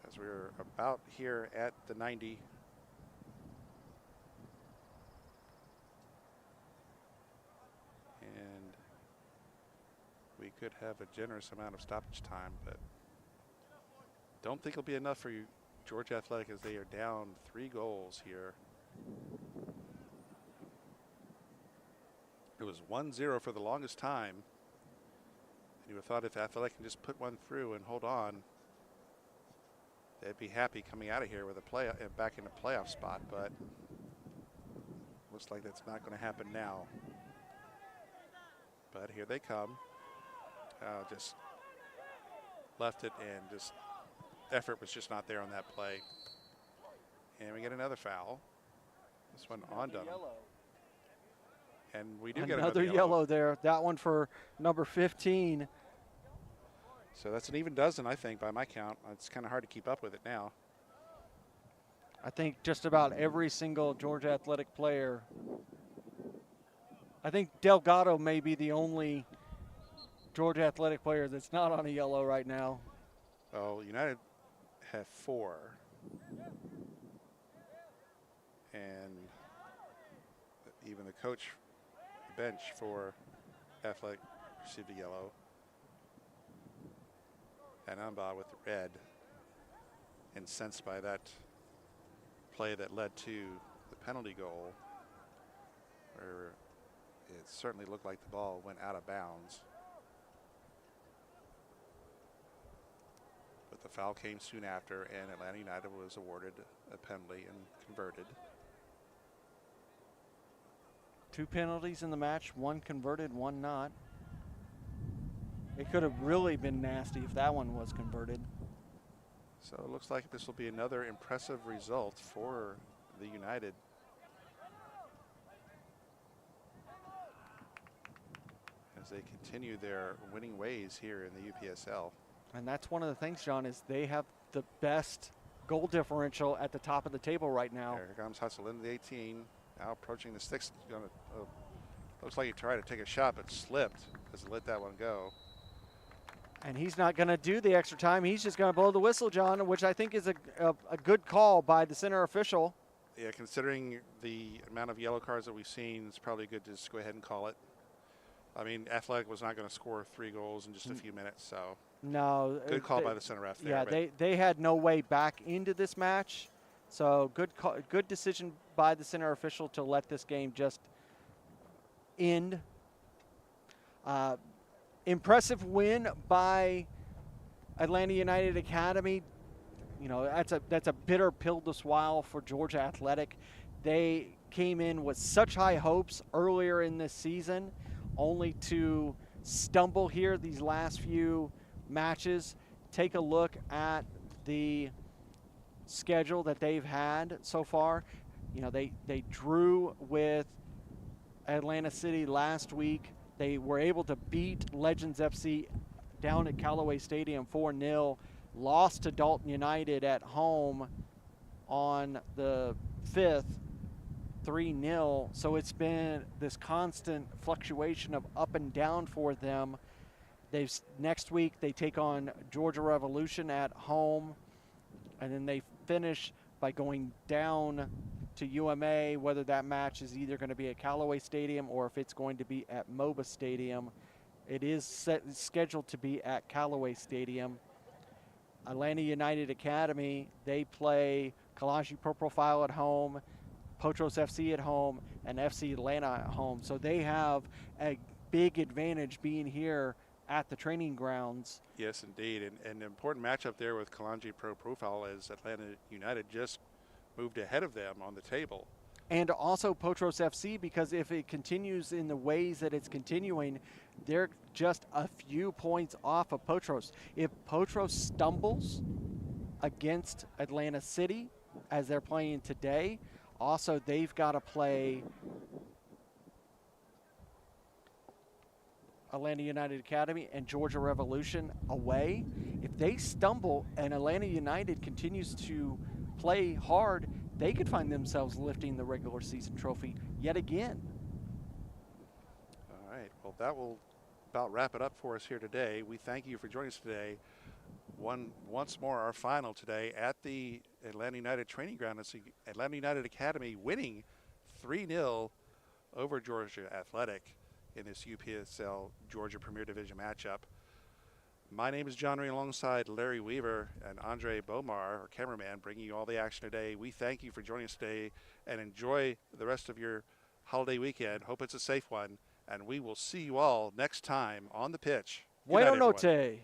As we're about here at the 90. And we could have a generous amount of stoppage time, but don't think it'll be enough for you, Georgia Athletic, as they are down 3 goals here. It was 1-0 for the longest time. And you would have thought if Athletic can just put one through and hold on, they'd be happy coming out of here with a play back in a playoff spot, but looks like that's not going to happen now. But here they come. Just left it, and just effort was just not there on that play. And we get another foul. This one on Dunham. And we do get another yellow there. That one for number 15. So that's an even dozen, I think, by my count. It's kind of hard to keep up with it now. I think just about every single Georgia Athletic player. I think Delgado may be the only Georgia Athletic player that's not on a yellow right now. Well, United have 4. And even the coach bench for Athletic received a yellow. And Amba with the red, incensed by that play that led to the penalty goal, where it certainly looked like the ball went out of bounds. But the foul came soon after, and Atlanta United was awarded a penalty and converted. 2 penalties in the match, 1 converted, 1 not. It could have really been nasty if that one was converted. So it looks like this will be another impressive result for the United. As they continue their winning ways here in the UPSL. And that's one of the things, John, is they have the best goal differential at the top of the table right now. Here comes Hustle into the 18. Now approaching the sticks. Looks like he tried to take a shot, but slipped as he let that one go. And he's not going to do the extra time. He's just going to blow the whistle, John, which I think is a good call by the center official. Yeah, considering the amount of yellow cards that we've seen, it's probably good to just go ahead and call it. I mean, Athletic was not going to score 3 goals in just a few minutes, so. No. Good call by the center ref there. Yeah, they had no way back into this match. So good decision by the center official to let this game just end. Impressive win by Atlanta United Academy. You know, that's a bitter pill to swallow for Georgia Athletic. They came in with such high hopes earlier in this season, only to stumble here these last few matches. Take a look at the schedule that they've had so far. You know, they drew with Atlanta City last week. They were able to beat Legends FC down at Callaway Stadium 4-0, lost to Dalton United at home on the 5th, 3-0. So it's been this constant fluctuation of up and down for them. Next week they take on Georgia Revolution at home, and then they finish by going down to UMA, whether that match is either going to be at Callaway Stadium or if it's going to be at MOBA Stadium. It is scheduled to be at Callaway Stadium. Atlanta United Academy, they play Kalaji Pro Profile at home, Potros FC at home, and FC Atlanta at home. So they have a big advantage being here at the training grounds. Yes, indeed. And an important matchup there with Kalanji Pro Profile as Atlanta United just moved ahead of them on the table. And also Potros FC, because if it continues in the ways that it's continuing, they're just a few points off of Potros. If Potros stumbles against Atlanta City, as they're playing today, also they've got to play Atlanta United Academy and Georgia Revolution away. If they stumble and Atlanta United continues to play hard, they could find themselves lifting the regular season trophy yet again. All right, well, that will about wrap it up for us here today. We thank you for joining us today. Once more, our final today at the Atlanta United training ground. It's the Atlanta United Academy winning 3-0 over Georgia Athletic in this UPSL Georgia Premier Division matchup. My name is John Ray, alongside Larry Weaver and Andre Bomar, our cameraman, bringing you all the action today. We thank you for joining us today and enjoy the rest of your holiday weekend. Hope it's a safe one, and we will see you all next time on the pitch. Buena noche.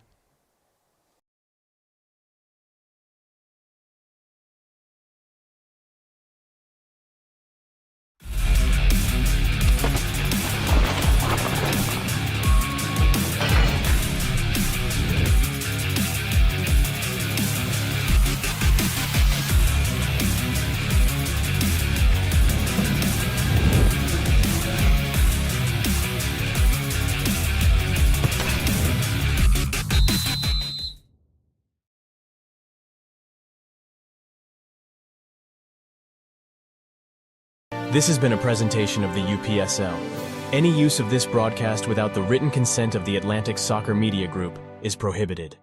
This has been a presentation of the UPSL. Any use of this broadcast without the written consent of the Atlantic Soccer Media Group is prohibited.